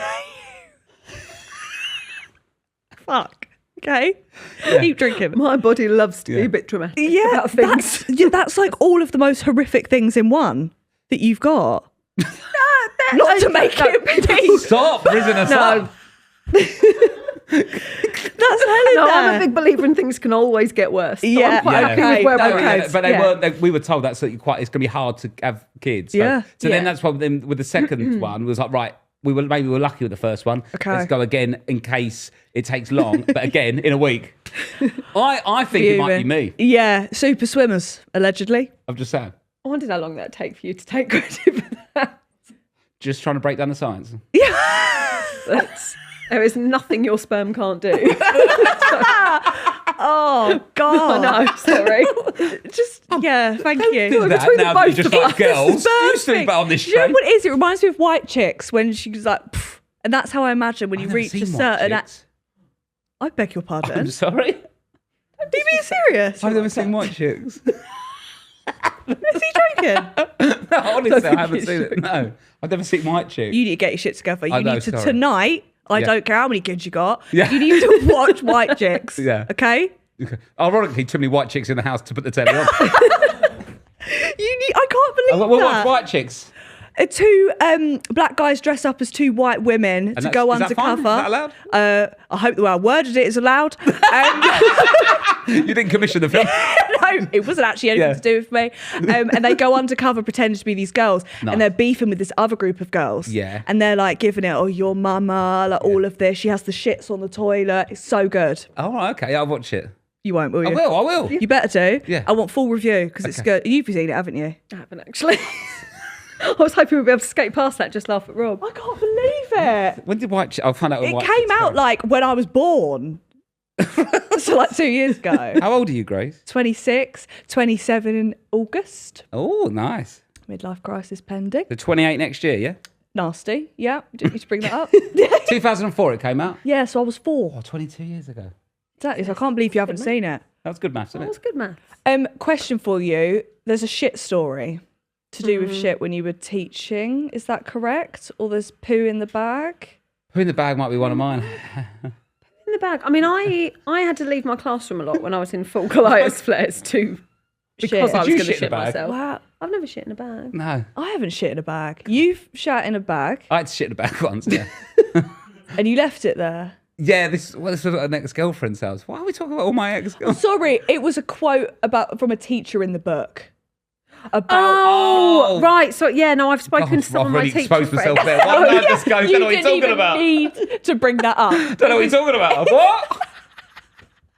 Fuck. Okay. Keep drinking. My body loves to be a bit dramatic Yeah, about things. that's like all of the most horrific things in one that you've got. Not to make it be. Stop, risen us up. That's hella No, I'm there. a big believer in things can always get worse. So Yeah, I'm quite happy okay, with where no, we're okay. at. But they Yeah. weren't. We were told that it's going to be hard to have kids. So, Yeah. So then Yeah. that's why then with the second one was like, right, we were lucky with the first one. Okay. Let's go again in case it takes long. But again, in a week. I think it might be me. Yeah, super swimmers, allegedly. I'm just saying. I wondered how long that'd take for you to take credit for that. Just trying to break down the science. There is nothing your sperm can't do. Oh, I God. know, sorry. Just, yeah, thank you. Do that between the now both that you're just of like us. girls. Sperm You sleep thing. out on this Do you know train. what it is? It reminds me of White Chicks when she was like, pff, and that's how I imagine when you I've never reach a seen White certain. Chicks. I beg your pardon. I'm sorry. Are you being serious? I've never seen White Chicks. Is he joking? No, honestly, I haven't seen it. No, I've never seen White Chicks. You need to get your shit together. You I know, need to sorry. tonight. I Yeah. don't care how many kids you got. Yeah. You need to watch White Chicks. Yeah. Okay. Okay. Ironically, too many white chicks in the house to put the telly on. You need. I can't believe We'll that. watch White Chicks. Two black guys dress up as two white women to go undercover. Is that allowed? I hope the way I worded it is allowed. You didn't commission the film. No, it wasn't actually anything to do with me. And they go undercover pretending to be these girls. Nice. And they're beefing with this other group of girls. Yeah. And they're like giving it, your mama, like all of this. She has the shits on the toilet. It's so good. Oh, okay. I'll watch it. You won't, will you? I will. You better do. Yeah. I want full review because it's good. You've seen it, haven't you? I haven't actually. I was hoping we'd be able to skate past that, just laugh at Rob. I can't believe it. When did I'll find out when It came out like when I was born. So like 2 years ago. How old are you, Grace? 26, 27 in August. Oh, nice. Midlife crisis pending. The 28 next year, yeah? Nasty. Yeah. Didn't need to bring that up. 2004 it came out. Yeah, so I was 4. Oh, 22 years ago. Exactly. So I can't believe you haven't seen it. That was good maths, isn't That it? was good, man. Question for you. There's a shit story to do with shit when you were teaching. Is that correct? Or there's poo in the bag? Poo in the bag might be one of mine. In the bag. I mean, I had to leave my classroom a lot when I was in full colitis flares too. Because Shit. I was Did you going to shit in shit a bag? myself. Wow. I've never shit in a bag. No. I haven't shit in a bag. You've shat in a bag I had to shit in the bag once, yeah. and you left it there. Yeah, this was at an ex-girlfriend's house. Why are we talking about all my ex-girlfriends? Sorry, it was a quote from a teacher in the book. About Oh, right. So, yeah, no, I've spoken to some I've of my really teachers. exposed myself there. One man just goes, don't know what you're talking even about. need to bring that up. Don't know what you're talking about. What?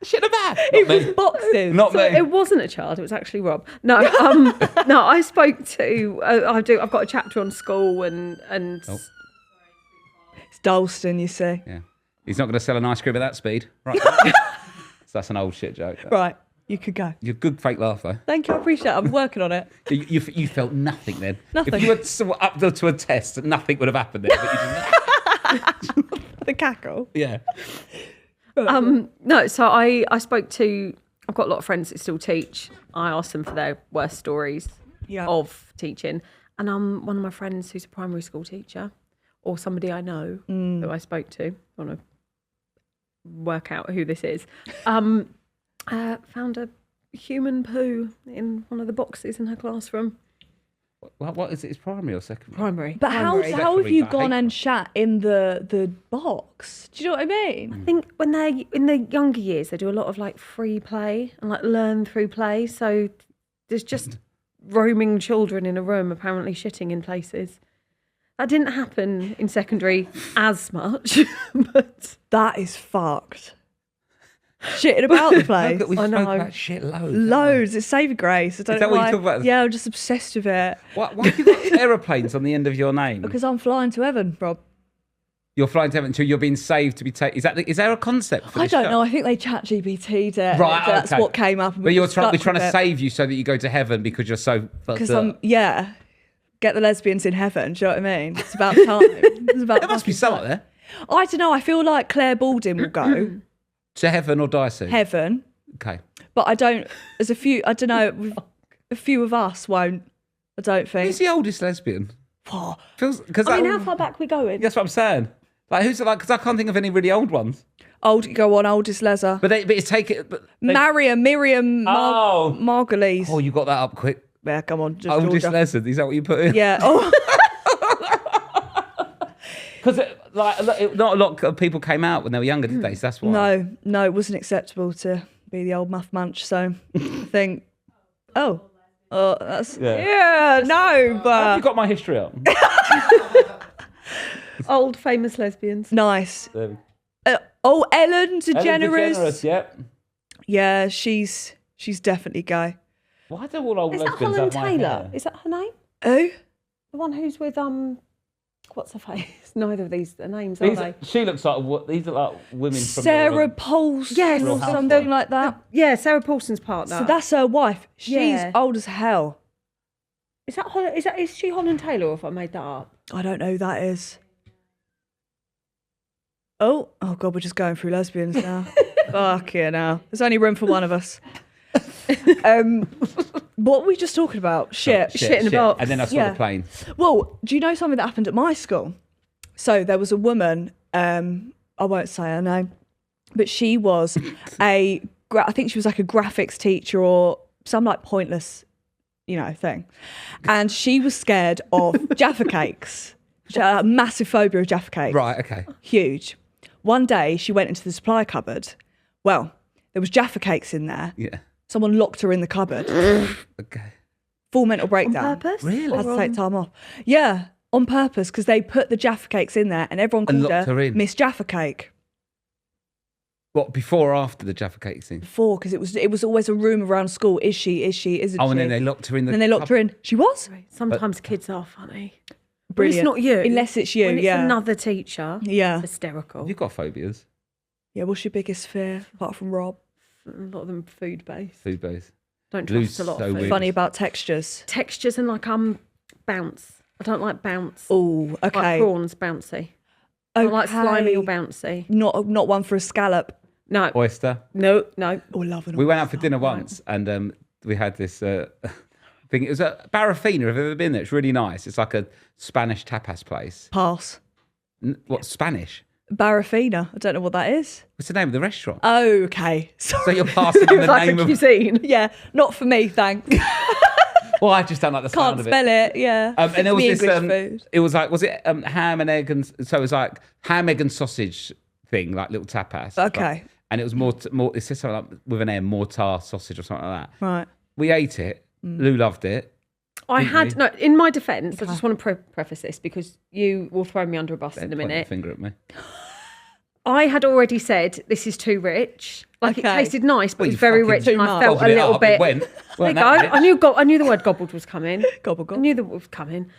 Shit in the bag. It was boxes. Not So me. it wasn't a child; it was actually Rob. No, no. I spoke to. I've got a chapter on school and. Oh. It's Dalston, you see. Yeah. He's not going to sell an ice cream at that speed. Right. So that's an old shit joke. Right, you could go. You're a good fake laugh, though. Thank you, I appreciate it. I'm working on it. You felt nothing then. Nothing. If you were up to a test, nothing would have happened there. But you just, The cackle. yeah. No, so I spoke to. I've got a lot of friends that still teach. I asked them for their worst stories of teaching, and one of my friends who's a primary school teacher, or somebody I know who I spoke to. I want to work out who this is. Found a human poo in one of the boxes in her classroom. What is it? It's primary or secondary? Primary. But how have you I gone hate and shat in the box? Do you know what I mean? I think when they're in the younger years, they do a lot of like free play and like learn through play. So there's just roaming children in a room, apparently shitting in places. That didn't happen in secondary as much, but That is fucked. Shitting about the place. We I spoke know. about shit loads. Loads. It's saving grace. I don't Is that know what why. you talk about? Yeah, I'm just obsessed with it. Why have you got aeroplanes on the end of your name? Because I'm flying to heaven, Rob. You're flying to heaven until you're being saved to be taken. Is there a concept for I this don't show? know. I think they chat GPT'd it. Right, That's okay. what came up. But we're trying to save you so that you go to heaven because you're so fucked Because up. get the lesbians in heaven. Do you know what I mean? It's about time. It's about There must be fucking some time. out there. I don't know. I feel like Claire Balding will go To heaven or die soon. heaven, Okay. but I don't. There's a few. I don't know. A few of us won't. I don't think. Who's the oldest lesbian? Oh, Feels because I mean, how far back we going? that's what I'm saying. Like who's like? Because I can't think of any really old ones. go on, oldest leather. But it's taken. Miriam Oh. Margulies. Oh, you got that up quick. Yeah, come on. Just Oldest Georgia. lesson. Is that what you put in? Yeah. Oh. Because not a lot of people came out when they were younger, did they? So that's why. No, it wasn't acceptable to be the old muff munch. So I think, that's no, Have but you got my history up? Old famous lesbians. nice. There we- Ellen Ellen DeGeneres. DeGeneres, yep. Yeah, she's definitely gay. Why do all old Is that lesbians Holland have my Taylor? hair? Is that her name? Oh, The one who's with what's her face? Neither of these are names, are they? She looks like these are like women from Sarah Paulson Yes. or something like that. Yeah, Sarah Paulson's partner. So that's her wife. She's Yeah. old as hell. Is she Holland Taylor, or have I made that up? I don't know who that is. Oh God, we're just going through lesbians now. Fucking hell. There's only room for one of us. What were we just talking about? Shit in a box. And then I saw the plane. Well, do you know something that happened at my school? So there was a woman, I won't say her name, but she was I think she was like a graphics teacher or some like pointless thing. And she was scared of Jaffa cakes. She had a massive phobia of Jaffa cakes. Right, okay. Huge. One day she went into the supply cupboard. Well, there was Jaffa cakes in there. Yeah. Someone locked her in the cupboard. Okay. Full mental breakdown. On purpose? Really? Had to take time off. Yeah, on purpose, because they put the Jaffa cakes in there and everyone called locked her in. Miss Jaffa Cake. What, before or after the Jaffa Cake thing? Before, because it was always a rumour around school. Is she, isn't she? And then they locked her in the And then they locked her in. She was? Sometimes kids are funny. Brilliant. When it's not you. Unless it's you, when it's yeah. another teacher. Yeah. Hysterical. Have you got phobias? Yeah, what's your biggest fear, apart from Rob? A lot of them food-based. Food-based. Don't Lou's trust a lot so of food. weird. Funny about textures. Textures and bounce. I don't like bounce. Oh, okay. Like prawns, bouncy. I like slimy or bouncy. Not one for a scallop. No. Oyster. No. Oh, love an We went out for dinner once and we had this thing. It was a Barafina. Have you ever been there? It's really nice. It's like a Spanish tapas place. Pass. What, Spanish? Barafina. I don't know what that is. What's the name of the restaurant? Oh, okay. So you're passing in the like name a of... cuisine. Yeah, not for me, thanks. Well, I just don't like the sound Can't of it. spell it, yeah. And there was Me this, English food. it was like, was it ham and egg? So it was like ham, egg and sausage thing, like little tapas. Okay. Right? And it was more, it says something like with an M, mortar sausage or something like that. Right. We ate it. Lou loved it. In my defence, I just want to preface this because you will throw me under a bus in a Point minute. the finger at me. I had already said this is too rich. Like it Okay. tasted nice, but Well, it you was very fucking rich, and I much. felt a Gobbled it little up, bit. it went. There you Weren't go. that rich? I knew the word gobbled was coming. Gobble, I gobble. knew that was coming.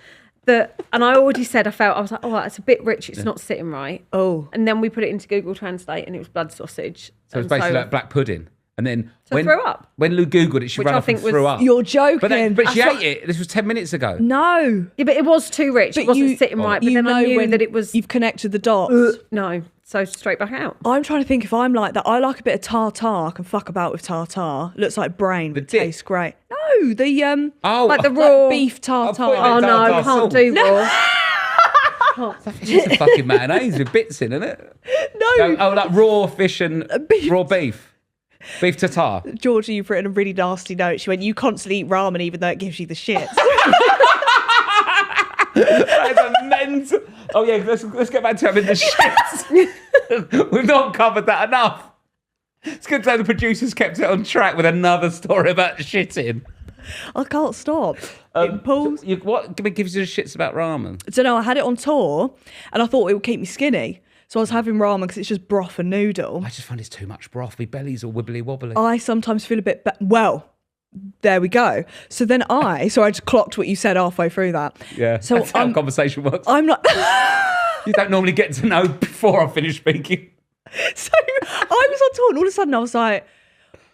And I already said I was like, oh, it's a bit rich. It's not sitting right. Oh. And then we put it into Google Translate, and it was blood sausage. So it was And basically like black pudding. And then So I threw up. when Lou Googled it, she Which ran I off and think was- threw up. You're joking. But she ate it. This was 10 minutes ago. No. Yeah, but it was too rich. It wasn't sitting right. But then I knew when that it was You've connected the dots. no. So straight back out. I'm trying to think if I'm like that. I like a bit of tartar. I can fuck about with tartar. Looks like brain. The But dip? tastes great. No, the Oh, Like the like raw beef tartar. put it in Oh no, tartar can't sauce. do raw. it's just a fucking mayonnaise with bits in, isn't it? No. Oh, like raw fish and beef. raw beef. Beef tartare. Georgia, you've written a really nasty note. She went, you constantly eat ramen even though it gives you the shits. That is immense. Oh yeah, let's get back to having the shits. We've not covered that enough. It's good that the producers kept it on track with another story about shitting. I can't stop. Impulse. What gives you the shits about ramen? I don't know. I had it on tour and I thought it would keep me skinny. So I was having ramen because it's just broth and noodle. I just find it's too much broth. My belly's all wibbly wobbly. I sometimes feel a bit, well, there we go. So then I just clocked what you said halfway through that. Yeah, So that's how conversation works. I'm not. You don't normally get to know before I finish speaking. So I was on tour and all of a sudden I was like,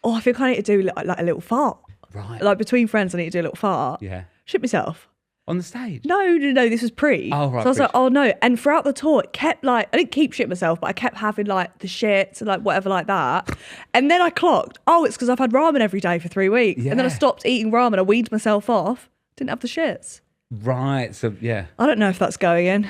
oh, I think I need to do like a little fart. Right. Like between friends, I need to do a little fart. Yeah. Shit myself. On the stage? No, this was pre. Oh, right, So I was pre. like, oh no. And throughout the tour, it kept I didn't keep shit myself, but I kept having like the shits and like whatever like that. And then I clocked, oh, it's because I've had ramen every day for 3 weeks. And then I Yeah. stopped eating ramen. I weaned myself off. Didn't have the shits. Right. So, yeah. I don't know if that's going in.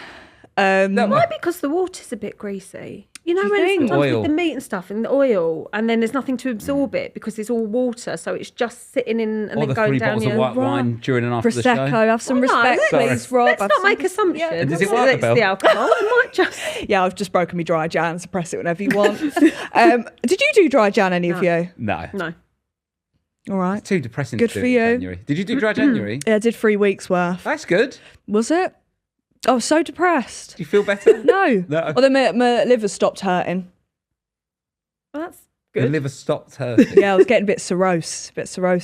Why? Because the water's a bit greasy. You know, you when think? sometimes Oil. with the meat and stuff and the oil, and then there's nothing to absorb it because it's all water, so it's just sitting in and Or then the going 3 down bottles of your white wine during and after the show. Prosecco, have some Oh, no, respect, let's- please, Rob. Let's Have not some- make assumptions. Does it work, It's Belle? the alcohol. It might just. Yeah, I've just broken me dry Jan, so press it whenever you want. Did you do dry Jan, any of you? No. No. All right. It's too depressing Good to do for in you. January. Did you do dry January? Yeah, I did 3 weeks worth. That's good. Was it? I was so depressed. Do you feel better? No. No. Although my liver stopped hurting. Well, that's The good. liver stopped hurting. Yeah, I was getting a bit cirrhosis.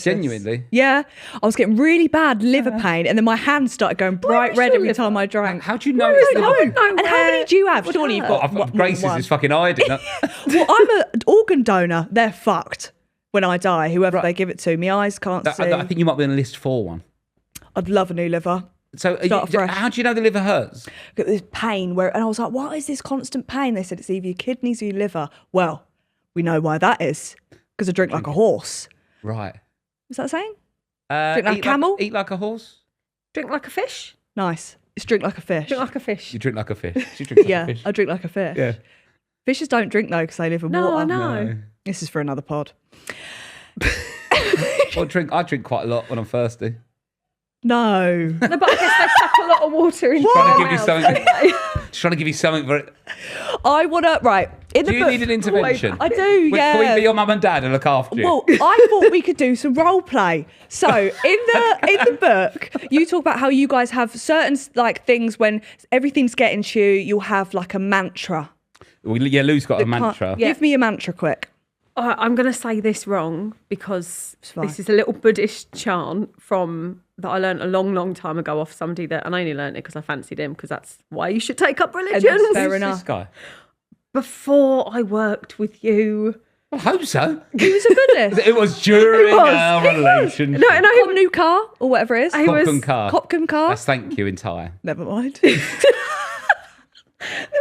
Genuinely? Yeah. I was getting really bad liver pain and then my hands started going bright is red your every liver? time I drank. How do you know I it's don't liver? know. And how many do you have? would Surely you've hurt. got Well, Grace's one. is fucking iodine. Well, I'm an organ donor. They're fucked when I die, whoever they give it to. My eyes can't see. I think you might be on the list for one. I'd love a new liver. So Start afresh. how do you know the liver hurts? Got this pain and I was like, what is this constant pain? They said it's either your kidneys or your liver. Well, we know why that is. Because I drink like a horse. Right. Is that a saying? Drink like a camel? Eat like a horse? Drink like a fish. Nice. It's drink like a fish. Drink like a fish. You drink like a fish. You drink like Yeah, a fish. I drink like a fish. Yeah. Fishes don't drink though because they live in No, water. I know. No. This is for another pod. I drink quite a lot when I'm thirsty. No. No, but I guess they suck a lot of water into Trying to their give you mouth, something. don't they? Trying to give you something for it. I want to, right. In the Do you book, need an intervention? I do, yeah. Can we be your mum and dad and look after you? Well, I thought we could do some role play. So in the book, you talk about how you guys have certain like things when everything's getting to you. You'll have like a mantra. Yeah, Lou's got a mantra. Give me a mantra, quick. I'm going to say this wrong because fine. this is a little Buddhist chant that I learned a long, long time ago off somebody that, and I only learned it because I fancied him, because that's why you should take up religion. And that's fair Who's enough. this guy? Before I worked with you. I hope so. He was a Buddhist. It was during our relationship. No, he Cop new car or whatever it is. Copcom car. Copcom car. That's thank you in Thai. Never mind. There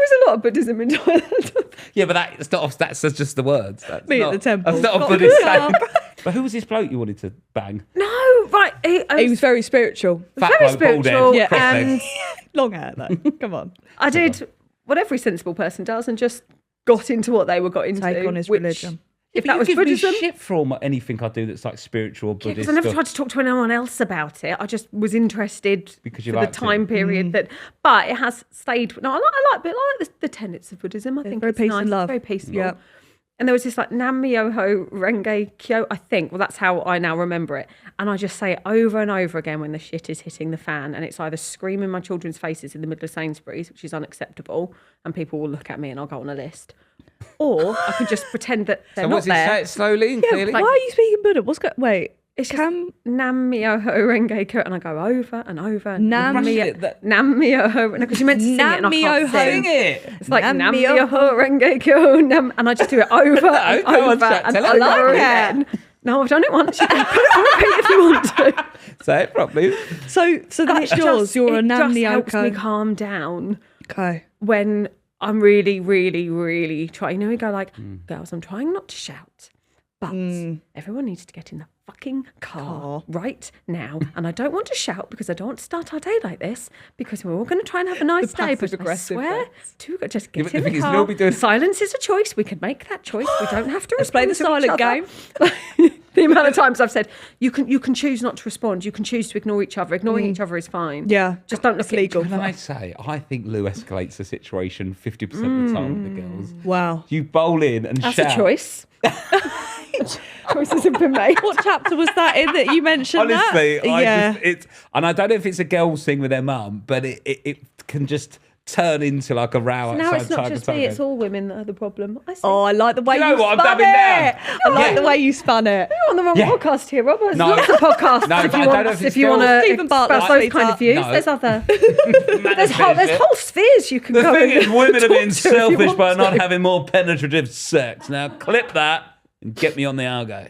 was a lot of Buddhism in Thailand. Yeah, but that's just the words. That's Me at not, the temple. That's not a Copcom Buddhist car. saying. But who was this bloke you wanted to bang? No, right. He was very spiritual. Fat very bloke, bald head, spiritual, Yeah. cross-legged. and Long hair though. Come on. I did what every sensible person does and just got into what they were got into. Take on his which, religion. If But that you was give Buddhism. me shit for anything I do that's like spiritual or Buddhist. Because I never stuff. tried to talk to anyone else about it. I just was interested Because you for the liked it. time period that. But it has stayed. No, I like the tenets of Buddhism. I think very it's peace nice. and love. It's very peaceful. Yeah. And there was this like Nam Myoho Renge Kyo, I think. Well, that's how I now remember it. And I just say it over and over again when the shit is hitting the fan. And it's either screaming my children's faces in the middle of Sainsbury's, which is unacceptable, and people will look at me and I'll go on a list. Or I can just pretend that they're So not what's it there. say it slowly and Yeah, clearly? why are you speaking Buddha? Wait. It's just Nam Myoho Renge Kyo, and I go over and over. Nam Nam Myoho, because you meant to sing it and I can't Nam-myoho. sing. Sing it. It's like Nam Nam Myoho. Myoho Renge Kyo, and I just do it over and go on, over Jack, and tell it over again. again. No, I've done it once. You can put it on repeat if you want to. Say it properly. So that's And it yours. just- You're a it Nam just helps me Myoho. calm down Okay. when I'm really, really, really trying. You know, we go like, girls, I'm trying not to shout, but everyone needs to get in the fucking car right now. And I don't want to shout because I don't want to start our day like this, because we're all going to try and have a nice day. But I passive-aggressive swear, bits. just Yeah, get but in the the thing is, car. we'll be doing- Silence is a choice. We can make that choice. We don't have to Let's play respond the to each silent other. The amount of times I've said, you can choose not to respond. You can choose to ignore each other. Ignoring each other is fine. Yeah. Just don't look It's at each legal. other. Can I say, I think Lou escalates the situation 50% of the time with the girls. Wow. You bowl in and That's shout. a choice. Choices have been made. What chapter was that in that you mentioned Honestly, that? it's, and I don't know if it's a girl's thing with their mum, but it can just turn into like a row Now outside it's not Tiger just me, Tiger. it's all women that are the problem. I see. Oh, I like the way Do you you know what? I'm spun dabbing it. down. I like Yeah. the way you spun it. You're on the wrong Yeah. podcast here, Rob. There's No. lots of podcasts No, if but you I don't know want, if if it's you want girls. to Stephen Bartlett's express those tweets kind up. of views. No. There's other. There's There's whole spheres you can The go thing and is, women are talk being to if you selfish want by not to. having more penetrative sex. Now, clip that and get me on the argo.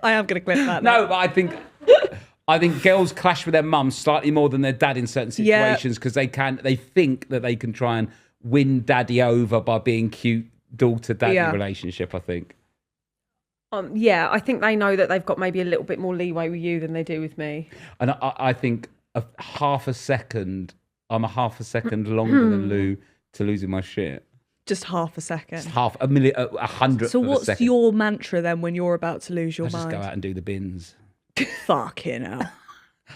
I am going to clip that. No, but I think girls clash with their mum slightly more than their dad in certain Yeah. situations because they think that they can try and win daddy over by being cute daughter-daddy Yeah. relationship, I think. Yeah, I think they know that they've got maybe a little bit more leeway with you than they do with me. And I think I'm a half a second longer than Lou to losing my shit. Just half a second. Half a million, a hundredth So of a what's second. your mantra then when you're about to lose your I just mind? go out and do the bins. Fucking hell.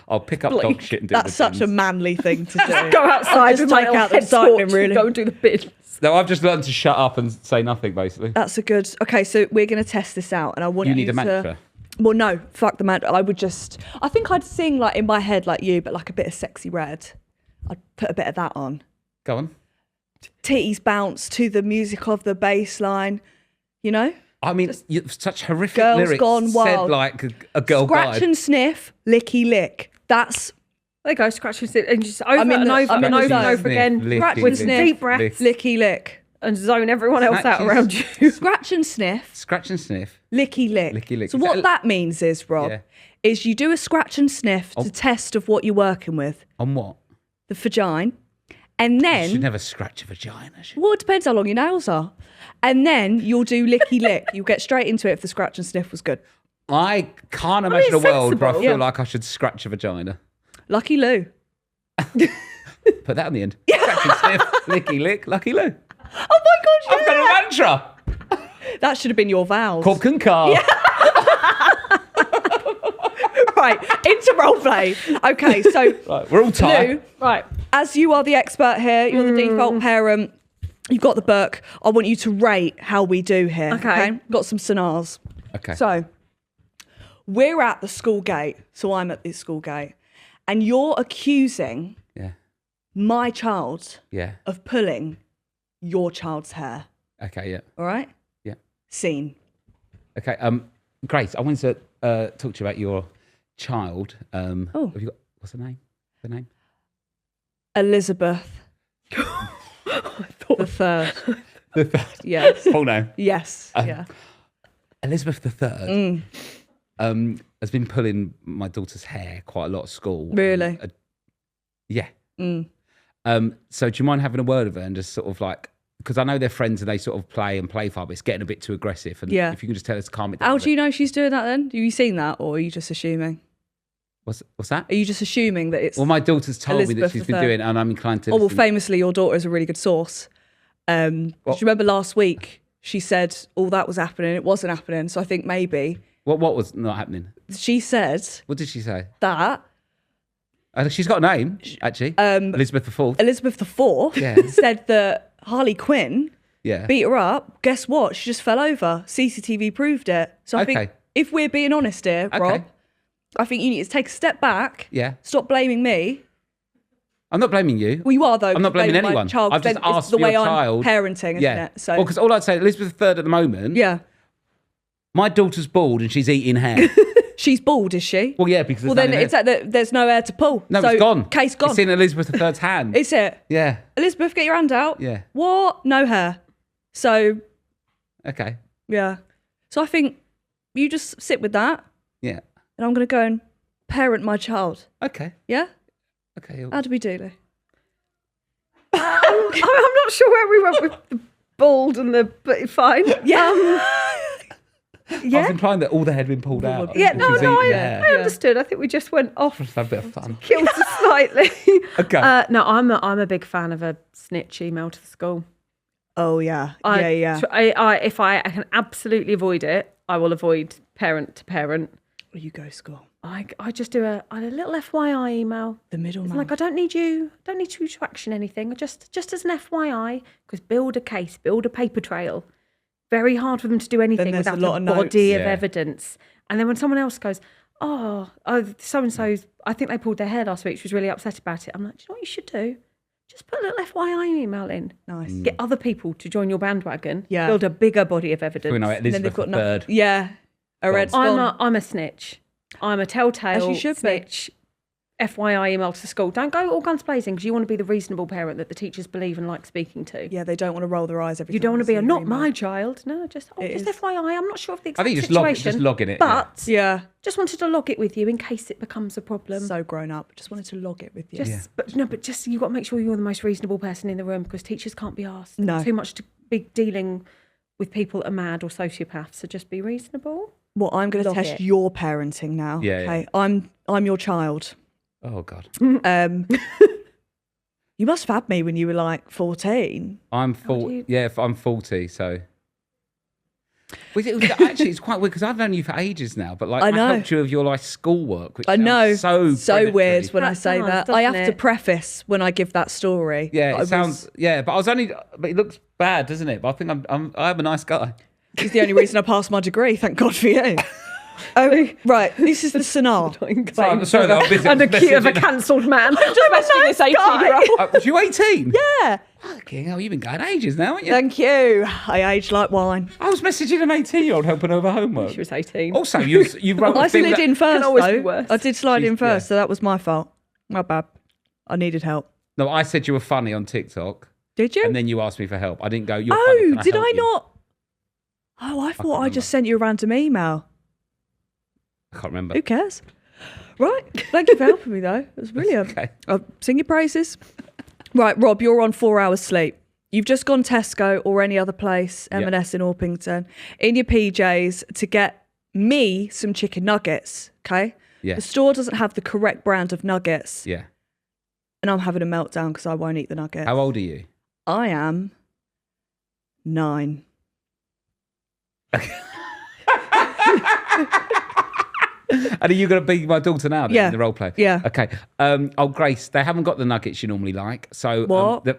I'll pick up Blake, dog shit and do That's the such a bins. manly thing to do. Go outside just with my take out the head excitement, torch really. and go and do the bins. No, I've just learned to shut up and say nothing, basically. That's a good... Okay, so we're going to test this out and I want You you need a mantra. to... Well, no, fuck the mantra. I think I'd sing like in my head like you, but like a bit of Sexy Red. I'd put a bit of that on. Go on. Titties bounce to the music of the bass line, you know? I mean, such horrific Girls lyrics Gone said Wild. like a girl Scratch guide. and sniff, licky lick. That's There you go, scratch and sit and just over I'm in and the- over I'm in and the over and zone. over again. Licky, Scratch licky, and sniff, deep breaths. licky lick. And zone everyone else out Scratches. around you. Scratch and sniff, Scratch and sniff. licky lick. Licky lick. So Is what that- that means is, Rob, Yeah. is you do a scratch and sniff Oh. to test of what you're working with, On what? the vagina, and You should then... never scratch a vagina. should you? Well, it depends how long your nails are. And then you'll do licky lick. You'll get straight into it if the scratch and sniff was good. I can't imagine a it's world where I sensible. feel Yeah. like I should scratch a vagina. Lucky Lou. Put that on the end. Scratch and sniff, licky lick, lucky Lou. Oh my God, I've got a mantra. That should have been your vows. Cork and car. Right, into role play. Okay, so Right, we're all tired. Lou, Right. as you are the expert here, you're the default parent. You've got the book. I want you to rate how we do here. Okay. Got some scenarios. Okay. So we're at the school gate. So I'm at the school gate, and you're accusing Yeah. my child Yeah. of pulling your child's hair. Okay. Yeah. All right. Yeah. Scene. Okay. Grace, I wanted to talk to you about your child. Have you got what's her name? The name? Elizabeth. The third. The third. Yes. Full name. Yes. Yeah. Elizabeth the third. Has been pulling my daughter's hair quite a lot at school. Really? Yeah. So do you mind having a word with her and just sort of like, because I know they're friends and they sort of play far, but it's getting a bit too aggressive. And Yeah. if you can just tell us to calm it down. How do you know she's doing that then? Have you seen that, or are you just assuming? What's that? Are you just assuming that it's... Well, my daughter's told me that Elizabeth she's the been third. doing it, and I'm inclined to. Oh, well, listen. famously, your daughter is a really good source. Do you remember last week she said all that was happening? It wasn't happening. So I think maybe What was not happening? she said What did she say? that She's got a name, actually. Elizabeth the Fourth. Elizabeth IV Yeah. said that Harley Quinn Yeah. beat her up. Guess what? She just fell over. CCTV proved it. So I think Okay. if we're being honest here, Rob, I think you need to take a step back. Yeah. Stop blaming me. I'm not blaming you. Well, you are though. I'm not blaming my anyone. Child, I've just then it's asked the for way your I'm child. parenting, isn't Yeah. it? So Well, because all I'd say, Elizabeth III at the moment. yeah, My daughter's bald and she's eating hair. she's bald, is she? Well, yeah, because Well, then it's like there's no hair to pull. no, so it's gone. Case gone. It's in Elizabeth III's hand. Is it? Yeah. Elizabeth, get your hand out. Yeah. What? No hair. So Okay. yeah. So I think you just sit with that, Yeah. and I'm going to go and parent my child. Okay. Yeah. Okay. How do we do, Lou? I'm not sure where we went with the bald and the, but fine. Yeah. I was Yeah. implying that all the hair had been pulled out. Yeah, no, She's no, eating I hair. understood. I think we just went off Just have a bit of fun. kilter slightly. Okay. No, I'm a big fan of a snitch email to the school. Oh yeah. I if I can absolutely avoid it, I will avoid parent to parent. You go school. I just do a little FYI email. The middleman. It's like I don't need you to action anything. Just as an FYI, because build a case, build a paper trail. Very hard for them to do anything there's a without lot a of body notes. of Yeah. evidence. And then when someone else goes, oh, so and so, I think they pulled their hair last week. She was really upset about it. I'm like, do you know what you should do? Just put a little FYI email in. Nice. Get other people to join your bandwagon. Yeah. Build a bigger body of evidence. We know And then they've Elizabeth got the no. Third. Yeah. A red spawn. I'm a snitch. I'm a telltale As you should be. snitch. FYI email to school. Don't go all guns blazing because you want to be the reasonable parent that the teachers believe and like speaking to. Yeah, they don't want to roll their eyes every You time don't want to they be see a your not email. my child. No, just It is. FYI. I'm not sure of the I exact think just situation. logging it. But Yeah. just wanted to log it with you in case it becomes a problem. So grown up. Just wanted to log it with you. Just, but just you've got to make sure you're the most reasonable person in the room because teachers can't be asked No. too much to be dealing with people that are mad or sociopaths. So just be reasonable. Well, I'm going to Log test it. your parenting now. Yeah, Okay. I'm your child. Oh God. You must have had me when you were like 14. I'm do 40. you- Yeah, I'm 40. So. Actually, it's quite weird because I've known you for ages now, but like I know. helped you with your like schoolwork, which I know. sounds so weird predatory. when I That say does, that. I have doesn't to it? preface when I give that story. Yeah, that it sounds. Yeah, but I was only. But it looks bad, doesn't it? But I think I'm a nice guy. It's the only reason I passed my degree. Thank God for you. Oh, right. This is the scenario. So I'm sorry that I'm busy. And a cue of a messaging- cancelled man. Just messaging this 18-year-old. Was you 18? Yeah. Fucking hell, you've been going ages now, haven't you? Thank you. I age like wine. I was messaging an 18-year-old helping over homework. She was 18. Also, you wrote I a thing slid that- in first, always be though. worse. I did slide in She's- first, yeah. so that was my fault. My bad. I needed help. No, I said you were funny on TikTok, Did you? and then you asked me for help. I didn't go. You're funny, Oh, can did help I you?" not? Oh, I thought I remember. just sent you a random email. I can't remember. Who cares? Right. Thank you for helping me, though. It was brilliant. Okay. I'll sing your praises. Right, Rob, you're on 4 hours sleep. You've just gone Tesco or any other place, Yep. M&S in Orpington, in your PJs to get me some chicken nuggets, okay? Yeah. The store doesn't have the correct brand of nuggets, Yeah. and I'm having a meltdown because I won't eat the nuggets. How old are you? I am 9. And are you going to be my daughter now then, Yeah. in the role play? Yeah. Okay. Grace, they haven't got the nuggets you normally like. So What? they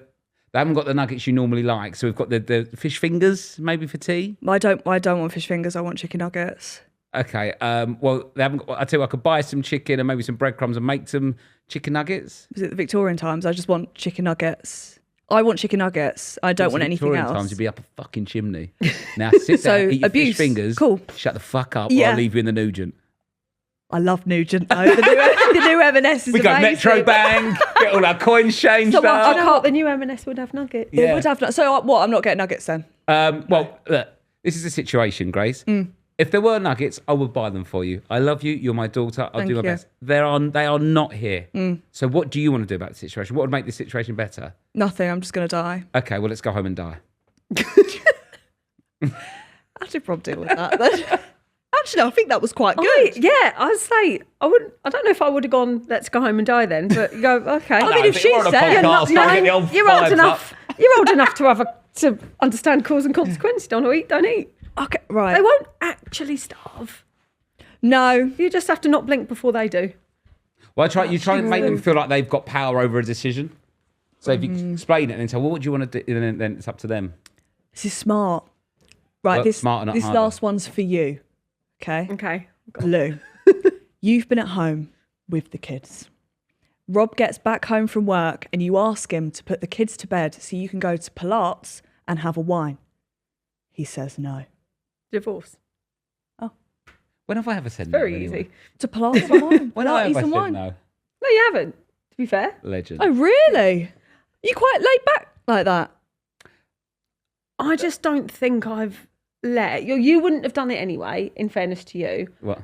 haven't got the nuggets you normally like. So we've got the fish fingers, maybe for tea. I don't want fish fingers. I want chicken nuggets. Okay. Well, they haven't got, I tell you, I could buy some chicken and maybe some breadcrumbs and make some chicken nuggets. Was it the Victorian times? I just want chicken nuggets. I want chicken nuggets. I don't want anything Victorian else. times you'd be up a fucking chimney. Now sit So, down, eat your abuse. fish fingers. Cool. Shut the fuck up or Yeah. I'll leave you in the Nugent. I love Nugent though. The new M&S is We got amazing. Metro Bank, get all our coins changed So what, up. I can't. The new M&S would have nuggets. Yeah. It would have so what? I'm not getting nuggets then. Well, look, this is the situation, Grace. If there were nuggets, I would buy them for you. I love you. You're my daughter. I'll Thank do my you. best. They are not here. So what do you want to do about the situation? What would make this situation better? Nothing. I'm just gonna die. Okay, well, let's go home and die. How did Rob deal with that then? Actually, I think that was quite good. I'd say I wouldn't. I don't know if I would have gone. Let's go home and die then. But you go okay. I mean, if she said, you're old enough. You're old enough to understand cause and consequence. Don't eat. Don't eat. Okay, right. They won't actually starve. No. You just have to not blink before they do. Well, you try and make them feel like they've got power over a decision. So if you explain it and then say, well, what do you want to do? And then it's up to them. This is smart. Right, Well, smarter, not this harder. last one's for you. Okay? Okay. Lou, you've been at home with the kids. Rob gets back home from work and you ask him to put the kids to bed so you can go to Pilates and have a wine. He says no. Divorce. When have I ever said Very no? anyway? easy. To Pilates and wine. When have I Pilates ever and said wine. no? No, you haven't. To be fair. Legend. Oh, really? You quite laid back like that? I just don't think I've let you wouldn't have done it anyway, in fairness to you. What?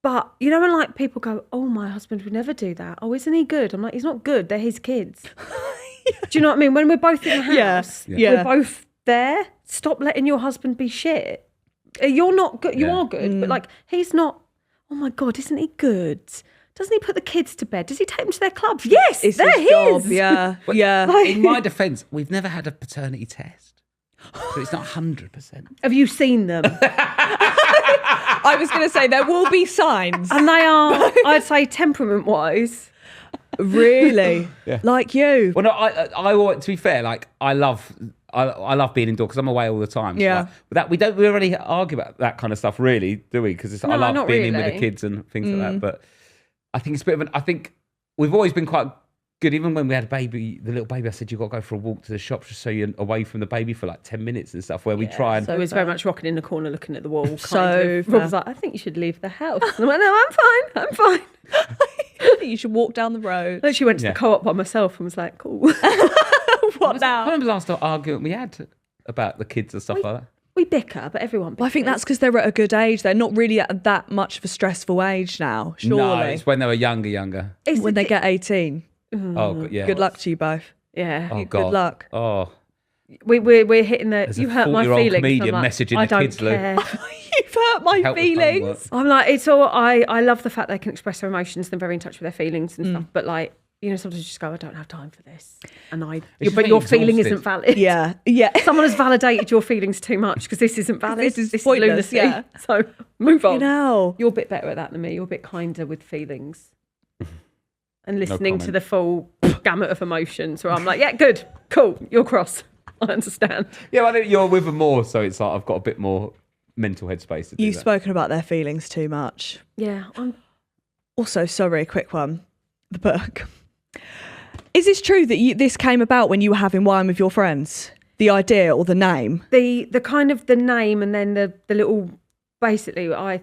But you know when like people go, oh, my husband would never do that. Oh, isn't he good? I'm like, he's not good. They're his kids. Do you know what I mean? When we're both in the house, Yeah. we're both there. Stop letting your husband be shit. You're not good. You are good, but like he's not. Oh my God, isn't he good? Doesn't he put the kids to bed? Does he take them to their clubs? Yes, It's they're his job. his. Yeah. But Yeah. In my defence, we've never had a paternity test. So it's not 100%. Have you seen them? I was going to say there will be signs. And they are, I'd say, temperament-wise. Really? Yeah. Like you. Well, no, I to be fair, like I love being indoors because I'm away all the time. So Yeah. like, but that we don't really argue about that kind of stuff, really, do we? Because I No, love not being in with really. the kids and things like that. But I think it's a bit of an. I think we've always been quite good. Even when we had a baby, the little baby, I said you've got to go for a walk to the shops just so you're away from the baby for like 10 minutes and stuff. Where we try and So it was very much rocking in the corner, looking at the wall. Kind So of. Rob was like, I think you should leave the house. And I went, no, I'm fine. You should walk down the road. I actually went to Yeah. the co-op by myself and was like, cool. What now? When was the last argument we had about the kids and stuff like that? We bicker, but everyone bickers. Well, I think that's because they're at a good age. They're not really at that much of a stressful age now, surely. No, it's when they were younger. It's when they get 18. Oh, yeah. Good luck to you both. Yeah. Oh, Good God. luck. Oh, We're hitting the, There's you a hurt my 40-year-old feelings. comedian I'm like, messaging I the don't kids, Lou. care. You've hurt my Help with feelings. homework. I'm like, it's all, I love the fact they can express their emotions. They're very in touch with their feelings and stuff. But like, you know, sometimes you just go, I don't have time for this. And just but your being feeling exhausted. isn't valid. Yeah. Yeah. Someone has validated your feelings too much because this isn't valid. This is pointless, lunacy. yeah. So move on. You know. You're a bit better at that than me. You're a bit kinder with feelings. And listening to comment. the full gamut of emotions where I'm like, yeah, good, cool, you're cross. I understand. Yeah, I think you're with them more, so it's like I've got a bit more mental headspace to do You've that. spoken about their feelings too much. Yeah, Also, sorry, quick one. The book. Is this true that this came about when you were having wine with your friends? The idea or the name? the kind of the name and then the little, basically, I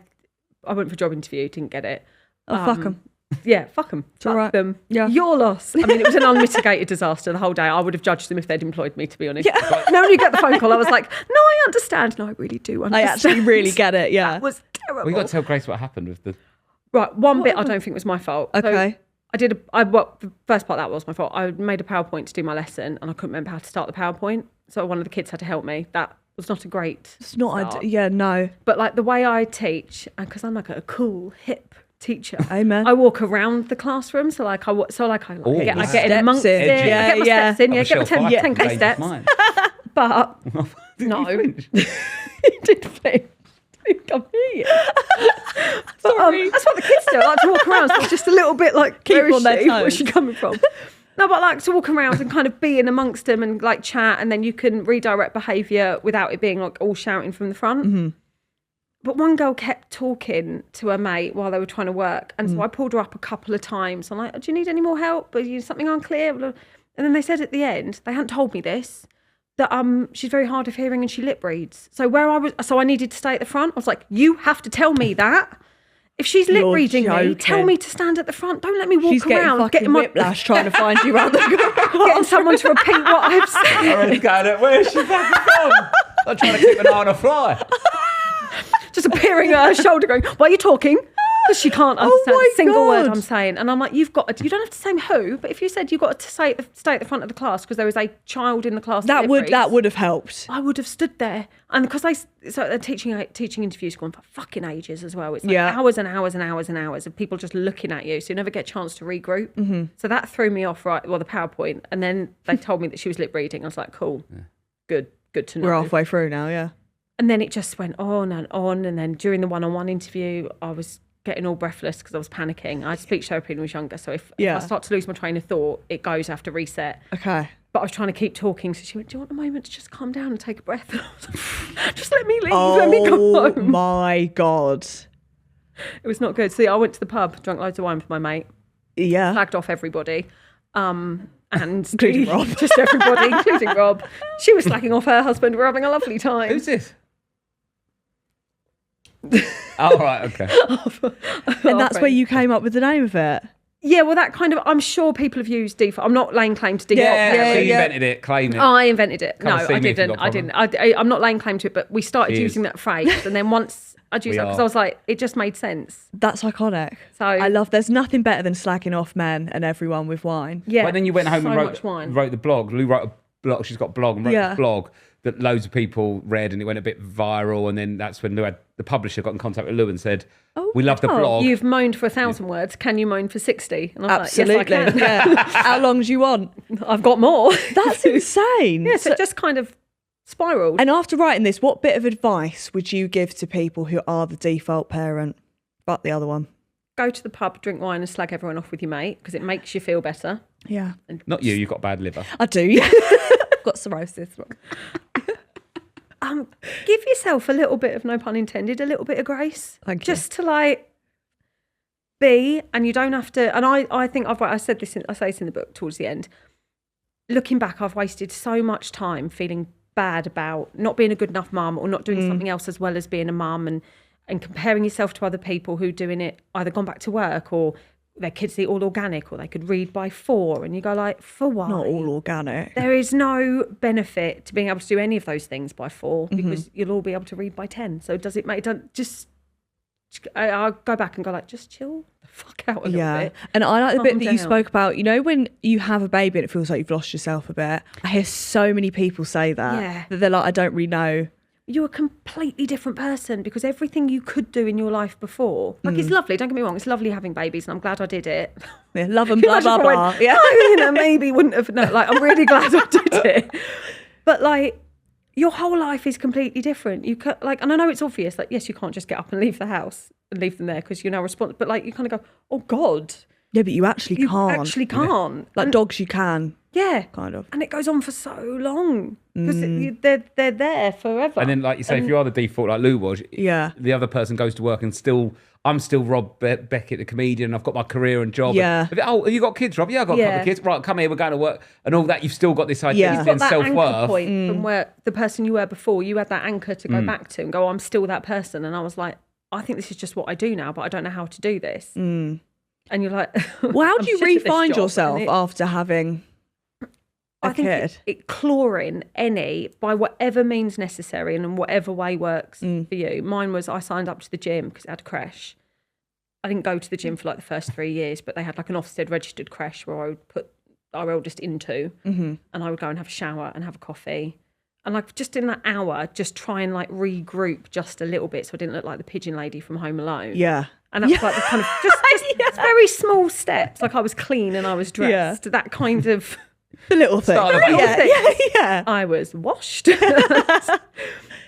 went for a job interview, didn't get it. Oh, fuck 'em. Yeah, fuck them. Fuck all right. them. Yeah. Your loss. I mean, it was an unmitigated disaster the whole day. I would have judged them if they'd employed me, to be honest. Yeah. But now when you get the phone call, I was like, no, I understand. No, I really do I understand. actually really get it, yeah. That was terrible. Well, you got to tell Grace what happened with the. Right, one bit I don't think was my fault. So Okay. the first part that was my fault. I made a PowerPoint to do my lesson and I couldn't remember how to start the PowerPoint. So one of the kids had to help me. That was not a great It's not, start. yeah, no. But like the way I teach, and because I'm like a cool, hip teacher, Amen. I walk around the classroom. So I get in Steps amongst in. it. I get my Yeah, steps in. Have Yeah, a get my shelf life, 10K dangerous steps. mind. But Didn't no, you flinch? it did flip. Come here. But, that's what the kids do. I like to walk around, so just a little bit like, keep where is on their she? toes. Where's she coming from? No, but I like to walk around and kind of be in amongst them and like chat, and then you can redirect behaviour without it being like all shouting from the front. Mm-hmm. But one girl kept talking to her mate while they were trying to work, and so I pulled her up a couple of times. I'm like, "Do you need any more help? Is something unclear?" And then they said at the end, they hadn't told me this, that she's very hard of hearing and she lip reads. So I needed to stay at the front. I was like, "You have to tell me that. If she's lip reading me, tell me to stand at the front. Don't let me walk around getting whiplash trying to find you around the corner. Getting someone to repeat what I've said." Where's she fucking from? I'm trying to keep an eye on a fly. Just appearing at her shoulder going, "Why are you talking?" Because she can't understand a single word I'm saying. And I'm like, you don't have to say who, but if you said you got to stay at the front of the class because there was a child in the class that would have helped. I would have stood there. And because they're teaching interviews going for fucking ages as well. It's like hours and hours and hours and hours of people just looking at you, so you never get a chance to regroup. Mm-hmm. So that threw me off, right? Well, the PowerPoint. And then they told me that she was lip reading. I was like, cool, good to know. We're halfway through now, yeah. And then it just went on and on. And then during the one-on-one interview, I was getting all breathless because I was panicking. I had speech therapy when I was younger. So if I start to lose my train of thought, it goes after reset. Okay. But I was trying to keep talking. So she went, "Do you want a moment to just calm down and take a breath?" And I was like, "Just let me leave. Let me go home." Oh my God. It was not good. So I went to the pub, drank loads of wine with my mate. Yeah. Flagged off everybody. And including Rob. Just everybody, including Rob. She was slacking off her husband. We're having a lovely time. Who's this? Oh, right, okay. And that's where you came up with the name of it? Yeah, well, that kind of, I'm sure people have used default. I'm not laying claim to default. So you invented it, claim it. I invented it. Come No, I didn't. I'm not laying claim to it, but we started using that phrase. And then once I'd used that, because I was like, it just made sense. That's iconic. So I love, there's nothing better than slacking off men and everyone with wine. Yeah. But then you went home so and wrote the blog. Lou wrote a blog. She's got a blog and wrote this blog that loads of people read, and it went a bit viral. And then that's when Lou the publisher got in contact with Lou and said, "We love the blog. You've moaned for 1,000 words. Can you moan for 60?" And I was Absolutely. like, "Yes, I can." Yeah. How long do you want? I've got more. That's insane. Yeah, so it just kind of spiraled. And after writing this, what bit of advice would you give to people who are the default parent, but the other one? Go to the pub, drink wine and slag everyone off with your mate because it makes you feel better. Yeah. And Not you, you've got bad liver. I do, yeah. I've got cirrhosis. Give yourself a little bit of, no pun intended, a little bit of grace. Thank you. Just to like be, and you don't have to, and I think I say this in the book towards the end. Looking back, I've wasted so much time feeling bad about not being a good enough mum or not doing something else as well as being a mum, and comparing yourself to other people who doing it, either gone back to work or their kids eat all organic or they could read by 4, and you go like, for what? Not all organic. There is no benefit to being able to do any of those things by 4 because you'll all be able to read by 10. So does it make, I'll go back and go like, just chill the fuck out a little bit. And I like the bit that you down. spoke about, you know, when you have a baby and it feels like you've lost yourself a bit. I hear so many people say that. Yeah. That they're like, I don't really know. You're a completely different person because everything you could do in your life before, like it's lovely, don't get me wrong, it's lovely having babies and I'm glad I did it. Yeah, love and blah, blah, blah. Yeah. Maybe wouldn't have, no, like I'm really glad I did it. But like, your whole life is completely different. You could, like, and I know it's obvious, like, yes, you can't just get up and leave the house and leave them there because you're now responsible. But like, you kind of go, oh God. Yeah, but you actually can't. Actually can't. Like dogs, you can. Yeah. Kind of. And it goes on for so long because they're there forever. And then, like you say, if you are the default, like Lou was, the other person goes to work and I'm still Rob Beckett, the comedian. I've got my career and job. Yeah. Oh, have you got kids, Rob? Yeah, I've got a couple of kids. Right, come here, we're going to work. And all that, you've still got this identity and that self-worth. Anchor point from where the person you were before, you had that anchor to go back to and go, I'm still that person. And I was like, I think this is just what I do now, but I don't know how to do this. And you're like, well, how do you shit at this re-find job, yourself after having a I think kid? it clawing by whatever means necessary and in whatever way works for you. Mine was I signed up to the gym because it had a creche. I didn't go to the gym for like the first 3 years, but they had like an Ofsted registered creche where I would put our eldest into and I would go and have a shower and have a coffee. And like just in that hour, just try and like regroup just a little bit so I didn't look like the pigeon lady from Home Alone. Yeah. And that was like the kind of just very small steps. Like I was clean and I was dressed. That kind of the little thing. Yeah. I was washed.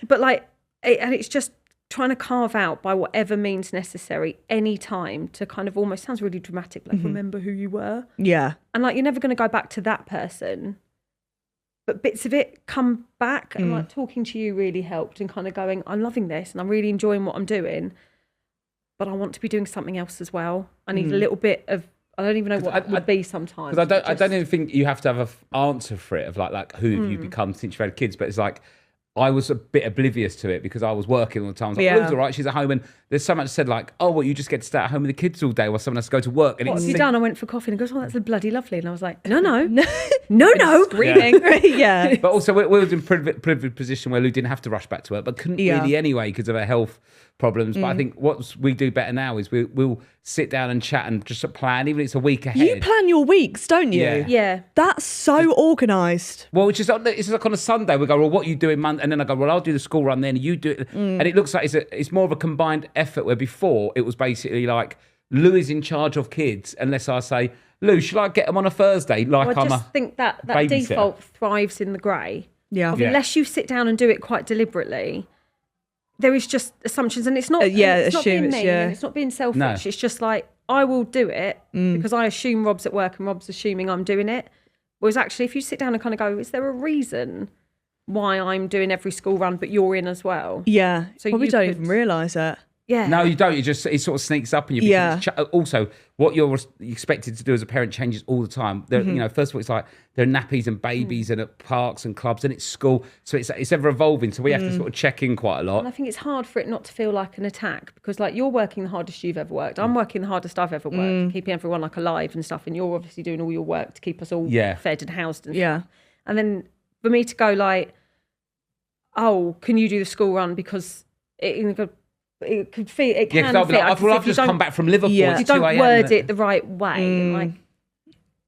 But like, and it's just trying to carve out by whatever means necessary any time to kind of almost sounds really dramatic, like remember who you were. Yeah. And like, you're never going to go back to that person. But bits of it come back, and like talking to you really helped, and kind of going, I'm loving this and I'm really enjoying what I'm doing, but I want to be doing something else as well. I need a little bit of, I don't even know what it would be sometimes. Because I don't even think you have to have an answer for it of like who have you become since you've had kids, but it's like, I was a bit oblivious to it because I was working all the time. I was like, Lou's all right, she's at home. And there's so much said like, oh, well, you just get to stay at home with the kids all day while someone has to go to work. And what have you done? I went for coffee, and he goes, oh, that's bloody lovely. And I was like, no. Screaming. Yeah. But also, we were in a privileged position where Lou didn't have to rush back to work, but couldn't really anyway because of her health problems. But I think what we do better now is we'll sit down and chat and just plan, even if it's a week ahead. You plan your weeks, don't you? Yeah. That's so organised. Well, it's just like on a Sunday, we go, well, what are you doing Monday? And then I go, well, I'll do the school run then, and you do it. And it looks like it's more of a combined effort, where before it was basically like Lou is in charge of kids, unless I say, Lou, shall I get them on a Thursday? Like I just think that default thrives in the grey. Yeah. Unless you sit down and do it quite deliberately, there is just assumptions, and it's not. It's not being mean, and it's not being selfish. No. It's just like, I will do it because I assume Rob's at work and Rob's assuming I'm doing it. Whereas actually, if you sit down and kind of go, is there a reason why I'm doing every school run, but you're in as well? Yeah. So probably don't even realise it. Yeah. No, you don't. It sort of sneaks up on you. Yeah. Also, what you're expected to do as a parent changes all the time. You know, first of all, it's like there are nappies and babies and at parks and clubs, and it's school. So it's ever evolving. So we have to sort of check in quite a lot. And I think it's hard for it not to feel like an attack, because like, you're working the hardest you've ever worked. I'm working the hardest I've ever worked, keeping everyone like alive and stuff. And you're obviously doing all your work to keep us all fed and housed and stuff. And then for me to go like, oh, can you do the school run because it could feel, it can feel. Like, I've just come back from Liverpool. You don't word it the right way. And like,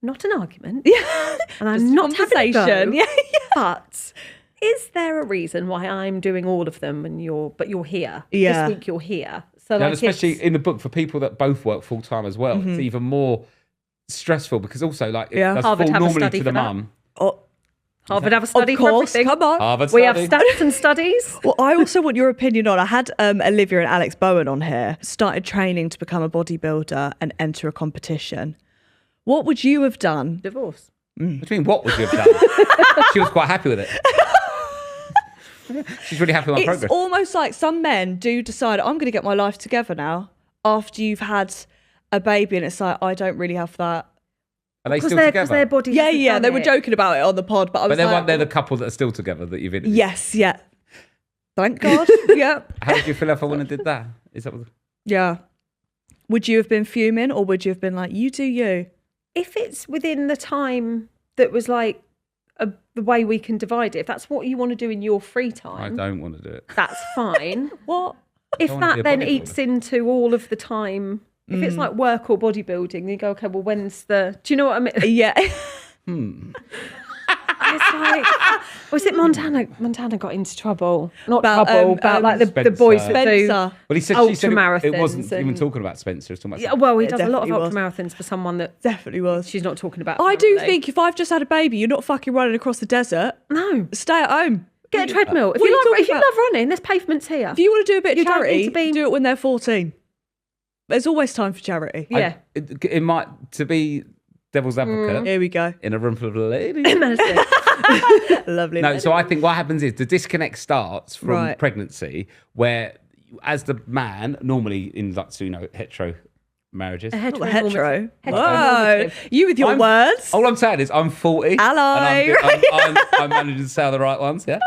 not an argument. And I'm not having a go. But is there a reason why I'm doing all of them and you're here? This week you're here. So like, especially in the book for people that both work full time as well, it's even more stressful, because also like it does fall normally to the mum. Harvard have a study of course, for everything. Come on. Harvard we have stats and studies. Well, I also want your opinion on, I had Olivia and Alex Bowen on here, started training to become a bodybuilder and enter a competition. What would you have done? Divorce. What do you mean, what would you have done? She was quite happy with it. She's really happy with my progress. It's almost like some men do decide, I'm going to get my life together now after you've had a baby, and it's like, I don't really have that. Are they still together? Because their bodies they were joking about it on the pod, but I was they're the couple that are still together that you've interviewed. Yes, yeah. Thank God. Yeah. How did you feel if I wouldn't have did that? Is that what... Yeah. Would you have been fuming, or would you have been like, you do you? If it's within the time that was like the way we can divide it, if that's what you want to do in your free time, I don't want to do it. That's fine. What? If that then eats into all of the time, if it's like work or bodybuilding, you go, okay, well, when's the... Do you know what I mean? Yeah. It's like, was it Montana? Montana got into trouble. Not trouble, about like the boys that do well, she said it wasn't even talking about Spencer. It's talking about well, he does a lot of ultramarathons for someone that definitely was. She's not talking about. I do think if I've just had a baby, you're not fucking running across the desert. No. Stay at home. Get a treadmill. If you love running, there's pavements here. If you want to do a bit of charity, do it when they're 14. There's always time for charity. Yeah. It might, to be devil's advocate. Here we go. In a room full of ladies. Lovely. No, so I think what happens is the disconnect starts from pregnancy, where as the man, normally in like, so, hetero marriages. Hetero. Whoa. You with your words. All I'm saying is I'm 40. Hello. And I'm managing to say the right ones, yeah.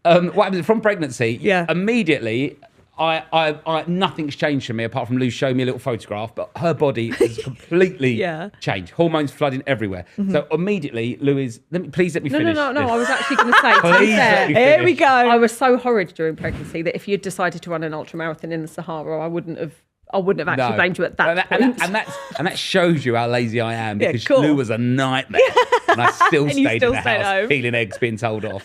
What happens from pregnancy, immediately... I nothing's changed for me apart from Lou showing me a little photograph, but her body is completely changed. Hormones flooding everywhere. So immediately, Lou is. Please let me finish. No. I was actually going to say. Please let me here we go. I was so horrid during pregnancy that if you'd decided to run an ultramarathon in the Sahara, I wouldn't have actually blamed you at that point. And that shows you how lazy I am, because Lou was a nightmare, and I still stayed in the house peeling eggs, being told off.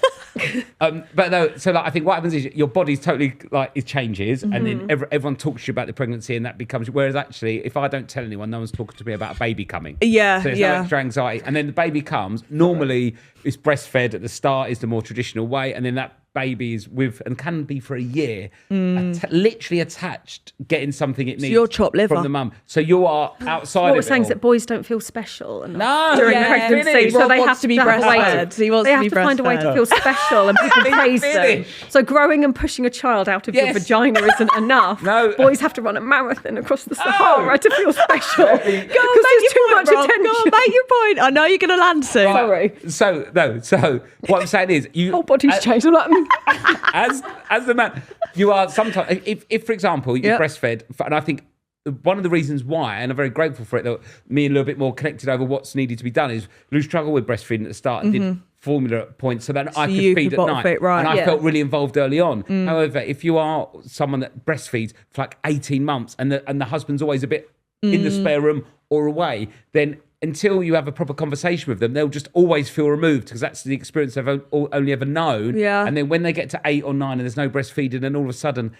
But no, so like, I think what happens is your body's totally like it changes, and then everyone talks to you about the pregnancy, and that becomes. Whereas actually, if I don't tell anyone, no one's talking to me about a baby coming. Yeah, so there's no extra anxiety, and then the baby comes. Normally, it's breastfed at the start is the more traditional way, and then that babies with, and can be for a year, literally attached, getting something it needs your chopped liver from the mum. So you are outside What of we're it saying is all. that boys don't feel special enough No, during yeah, pregnancy, finish. so they Rob have wants to be have a way breastfed. He wants they to have be to find a way to breastfed. feel special, and people praise them. Finish. So growing and pushing a child out of your Yes. vagina isn't enough. No. Boys have to run a marathon across the Sahara to feel special. Go on, Because make there's your too point, much Rob. attention. Go on, make your point. I know you're going to land soon. Sorry. So what I'm saying is, you Whole body's changed. I'm like, as the man, you are sometimes. If for example, you Yep. breastfed, and I think one of the reasons why, and I'm very grateful for it, that me and Lou are a bit more connected over what's needed to be done, is Lou struggled with breastfeeding at the start and did formula at points so that I could you feed could at bottle night. feed, right. And I Yeah. felt really involved early on. However, if you are someone that breastfeeds for like 18 months and the husband's always a bit in the spare room or away, then until you have a proper conversation with them, they'll just always feel removed because that's the experience they've only ever known. Yeah. And then when they get to 8 or 9 and there's no breastfeeding, and all of a sudden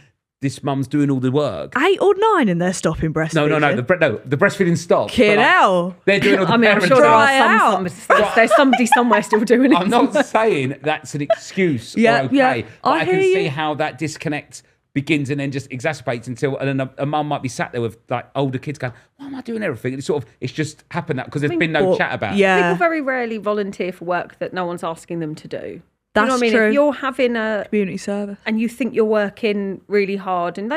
this mum's doing all the work. 8 or 9 and they're stopping breastfeeding. No, the breastfeeding stopped. Kid But, like, hell. they're doing all the I mean, I'm parenting. sure there Dry are out. there's somebody somewhere still doing it. I'm not saying that's an excuse Yeah, or okay, yeah. but I I can hear see you. how that disconnect begins and then just exacerbates until, and then a mum might be sat there with like older kids going, why am I doing everything? And it's just happened that because there's been no Or- chat about it. yeah. People very rarely volunteer for work that no one's asking them to do. That's you know what I mean? true. If you're having Community service. and you think you're working really hard, and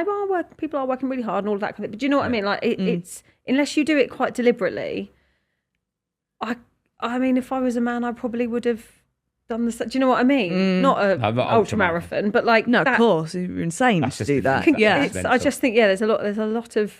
people are working really hard and all of that kind of thing. But do you know what I mean? Like it's unless you do it quite deliberately. I mean, if I was a man, I probably would have done this. Do you know what I mean? Not a No, not ultra ultramarathon. marathon, but like No, that, of course. You're insane That's to just do that. ridiculous. Yeah. It's I just think there's a lot of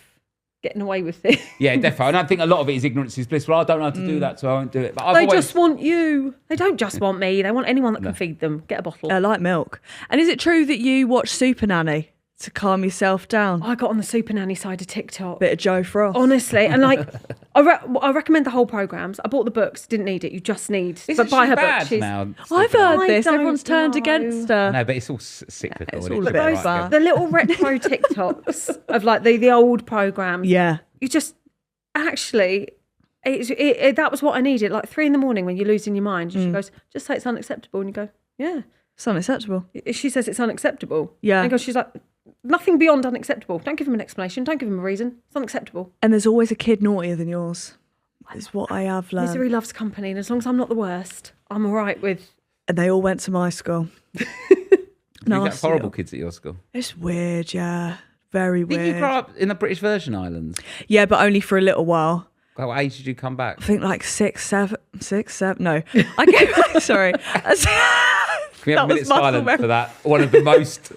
getting away with it. Yeah, definitely. And I think a lot of it is ignorance is bliss. Well, I don't know how to do that, so I won't do it. But I've They always, just want you. They don't just want me. They want anyone that can feed them. Get a bottle. I like milk. And is it true that you watch Supernanny to calm yourself down? I got on the Supernanny side of TikTok. Bit of Joe Frost. Honestly, and like, I recommend the whole programs. I bought the books, didn't need it. You just need, Isn't but buy she her bad book. She's now? I've I heard this. don't Everyone's turned know. against her. No, but it's all cyclical. it's and all it a should bit be of right fun. again. the little retro TikToks of like the old programs. Yeah. You just actually. That was what I needed. Like 3 a.m. when you're losing your mind, she goes, "Just say it's unacceptable," and you go, "Yeah." It's unacceptable. She says it's unacceptable. Yeah. And she's like, "Nothing beyond unacceptable. Don't give him an explanation. Don't give him a reason. It's unacceptable." And there's always a kid naughtier than yours. Is what I have learned. Misery loves company, and as long as I'm not the worst, I'm all right with. And they all went to my school. You get Nasty horrible little- kids at your school. It's weird, yeah. Very Did weird. you grow up in the British Virgin Islands? Yeah, but only for a little while. What age did you come back? I think like 6, 7. No, I came back. Sorry. Can we have That a minute was muscle silence memory. for that? One of the most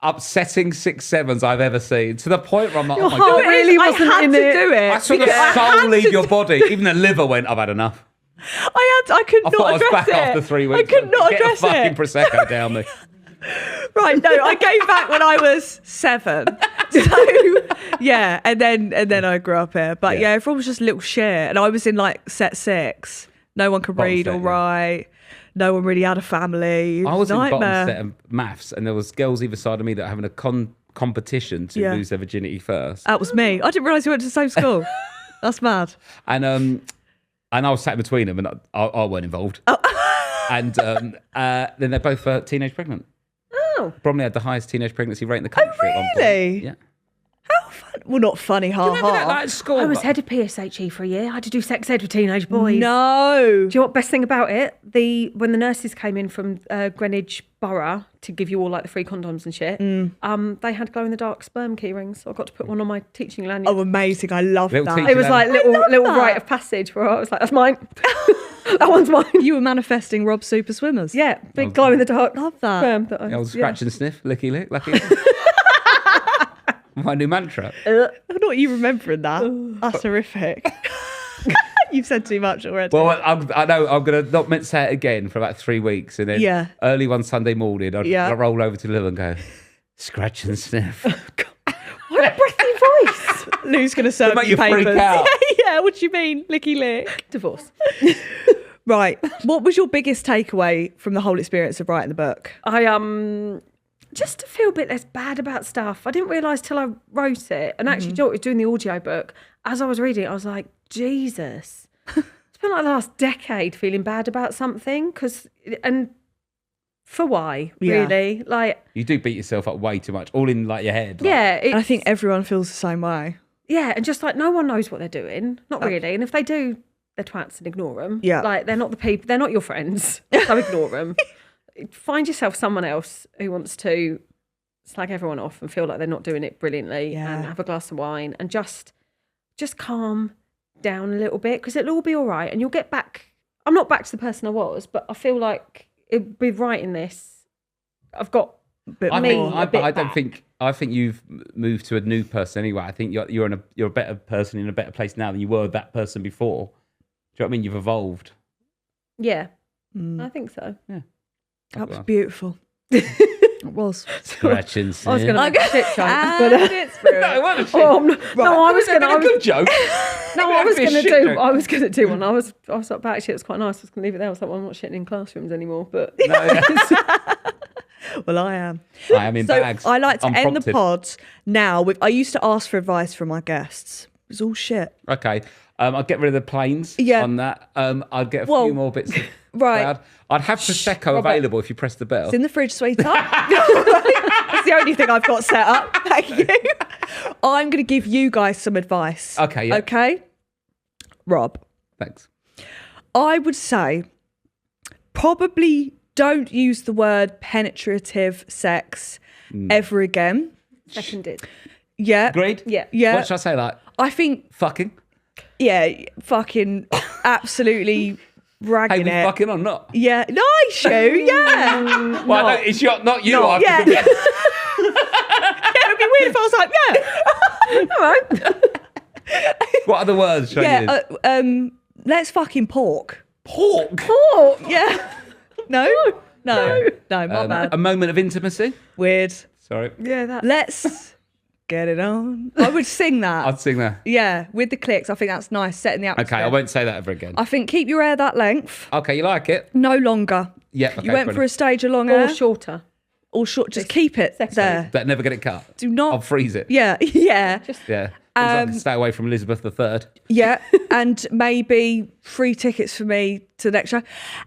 upsetting 6-7s I've ever seen. To the point where I'm like, oh my heart God. really I wasn't had in to it. do it. I saw the because I soul had leave to your do- body. Even the liver went, I've had enough. I could I not thought I was address back it. after 3 weeks. I could not Get address a fucking it. Prosecco down me. Right, no, I came back when I was 7. So yeah, and then I grew up here. But Yeah. yeah, everyone was just a little shit. And I was in like set 6. No one could Bottom read set, all yeah. right. No one really had a family. It I was in nightmare. bottom set of maths, and there was girls either side of me that were having a competition to Yeah. lose their virginity first. That was me. I didn't realise you went to the same school. That's mad. And I was sat between them, and I weren't involved. Oh. And then they're both teenage pregnant. Oh, Bromley had the highest teenage pregnancy rate in the country. At one point. really? Yeah. How fun. Well, not funny, ha Remember that, like, ha. at school? I was head of PSHE for a year. I had to do sex ed with teenage boys. No. Do you know what best thing about it? When the nurses came in from Greenwich Borough to give you all like the free condoms and shit, they had glow in the dark sperm key rings. So I got to put one on my teaching lanyard. Oh, amazing. I love Little that. teacher It was like little that. rite of passage where I was like, "That's mine. That one's mine." You were manifesting Rob Super Swimmers. Yeah, big glow in the dark. Love that. Sperm that I was scratch and sniff, licky lick, lucky. My new mantra. I'm not you remembering that. That's horrific. You've said too much already. Well, I know I'm going to not meant to say it again for about 3 weeks. And then Yeah. early one Sunday morning, I'd roll over to Lou and go, scratch and sniff. What a breathy voice. Lou's going to serve make you you freak papers. out. Yeah, what do you mean? Licky lick. Divorce. Right. What was your biggest takeaway from the whole experience of writing the book? I just to feel a bit less bad about stuff. I didn't realise till I wrote it, and actually, Joe was doing the audio book. As I was reading it, I was like, Jesus, it's been like the last decade feeling bad about something. And for why, Yeah. really? Like, You do beat yourself up way too much, all in like your head. Like, yeah. And I think everyone feels the same way. Yeah, and just like no one knows what they're doing. Not really. And if they do, they're twats and ignore them. Yeah. Like, they're not the people, they're not your friends. So ignore them. Find yourself someone else who wants to slag everyone off and feel like they're not doing it brilliantly and have a glass of wine and just calm down a little bit, because it'll all be all right and you'll get back. I'm not back to the person I was, but I feel like with writing this, I've got I back. think you've moved to a new person anyway. I think you're a better person in a better place now than you were that person before. Do you know what I mean? You've evolved. Yeah, I think so. Yeah, that was beautiful. It was. Scratching. I was going to make a shit joke, but it's true. No, what a shit. I was going a good joke. No, I was going to do one. I was like, but actually, it was quite nice. I was going to leave it there. I was like, well, I'm not shitting in classrooms anymore. But Well, I am. I am in So bags. I like to end the Unprompted. pod now with. I used to ask for advice from my guests. It was all shit. Okay. I'd get rid of the planes on that. I'd get a few more bits of crowd. I'd have Prosecco available if you press the bell. It's in the fridge, sweetheart. That's the only thing I've got set up. Thank you. I'm going to give you guys some advice. Okay, yeah. Okay? Rob, Thanks. I would say probably don't use the word penetrative sex ever again. seconded. Yeah. Agreed? Yeah. Yeah. What should I say? Like, I think, fucking? yeah, fucking absolutely ragging Hey, we it. fucking or not? Yeah. Nice, you. Yeah. Well, no, it's not you. No, I yeah. have to Yeah, it'd be weird if I was like, yeah. All right. What other words should I use? Let's fucking pork. Pork. Pork. Yeah. No. My bad. A moment of intimacy. Weird. Sorry. Yeah, that. Let's get it on. I would sing that. I'd sing that. Yeah, with the clicks. I think that's nice, setting the atmosphere. Okay, I won't say that ever again. I think keep your hair that length. Okay, you like it? No longer. Yeah, okay. You went for a stage of long Or hair. shorter. Or short. Just keep it there. But never get it cut. Do not. I'll freeze it. Yeah. Yeah. Yeah. I can stay away from Elizabeth III. Yeah, and maybe free tickets for me to the next show.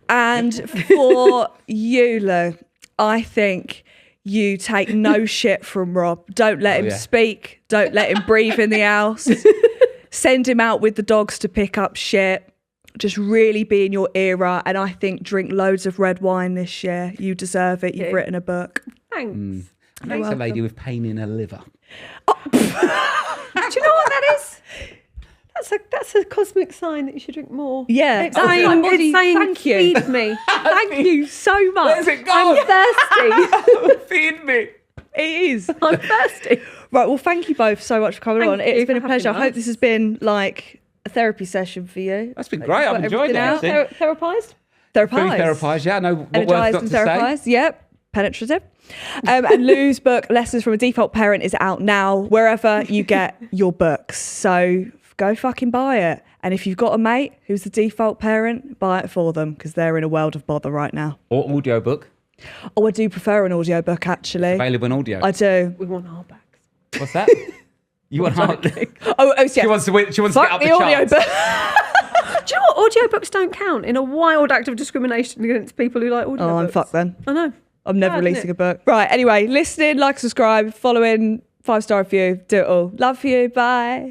And for you, Lou, I think you take no shit from Rob. Don't let him speak. Don't let him breathe in the house. Send him out with the dogs to pick up shit. Just really be in your era. And I think drink loads of red wine this year. You deserve it. You've written a book. Thanks. Thanks, a lady with pain in her liver. Do you know what that is? That's a cosmic sign that you should drink more. Yeah. It's saying, Thank you. feed me. Thank you so much. Where's it gone? I'm thirsty. Feed me. It is. I'm thirsty. Right, well, thank you both so much for coming Thank on. you It's been a for pleasure. I having hope us. this has been like a therapy session for you. That's been great. I've enjoyed it, everything actually. Therapized? Very Therapized. therapized, yeah. I know what words Energised not and to say. therapized. Yep. Penetrative. And Lou's book, Lessons from a Default Parent, is out now wherever you get your books. So go fucking buy it. And if you've got a mate who's the default parent, buy it for them because they're in a world of bother right now. Or audiobook. Oh, I do prefer an audiobook, actually. Available in audio. I do. We want our backs. What's that? You want hard? Oh, yeah. She wants to win. She wants to Fuck get up the charts. audiobook. Do you know what? Audiobooks don't count in a wild act of discrimination against people who like audiobooks. Oh, I'm fucked then. I know. I'm never Bad, isn't releasing it? a book. Right, anyway, listening, like, subscribe, following, 5-star review, do it all. Love you, bye.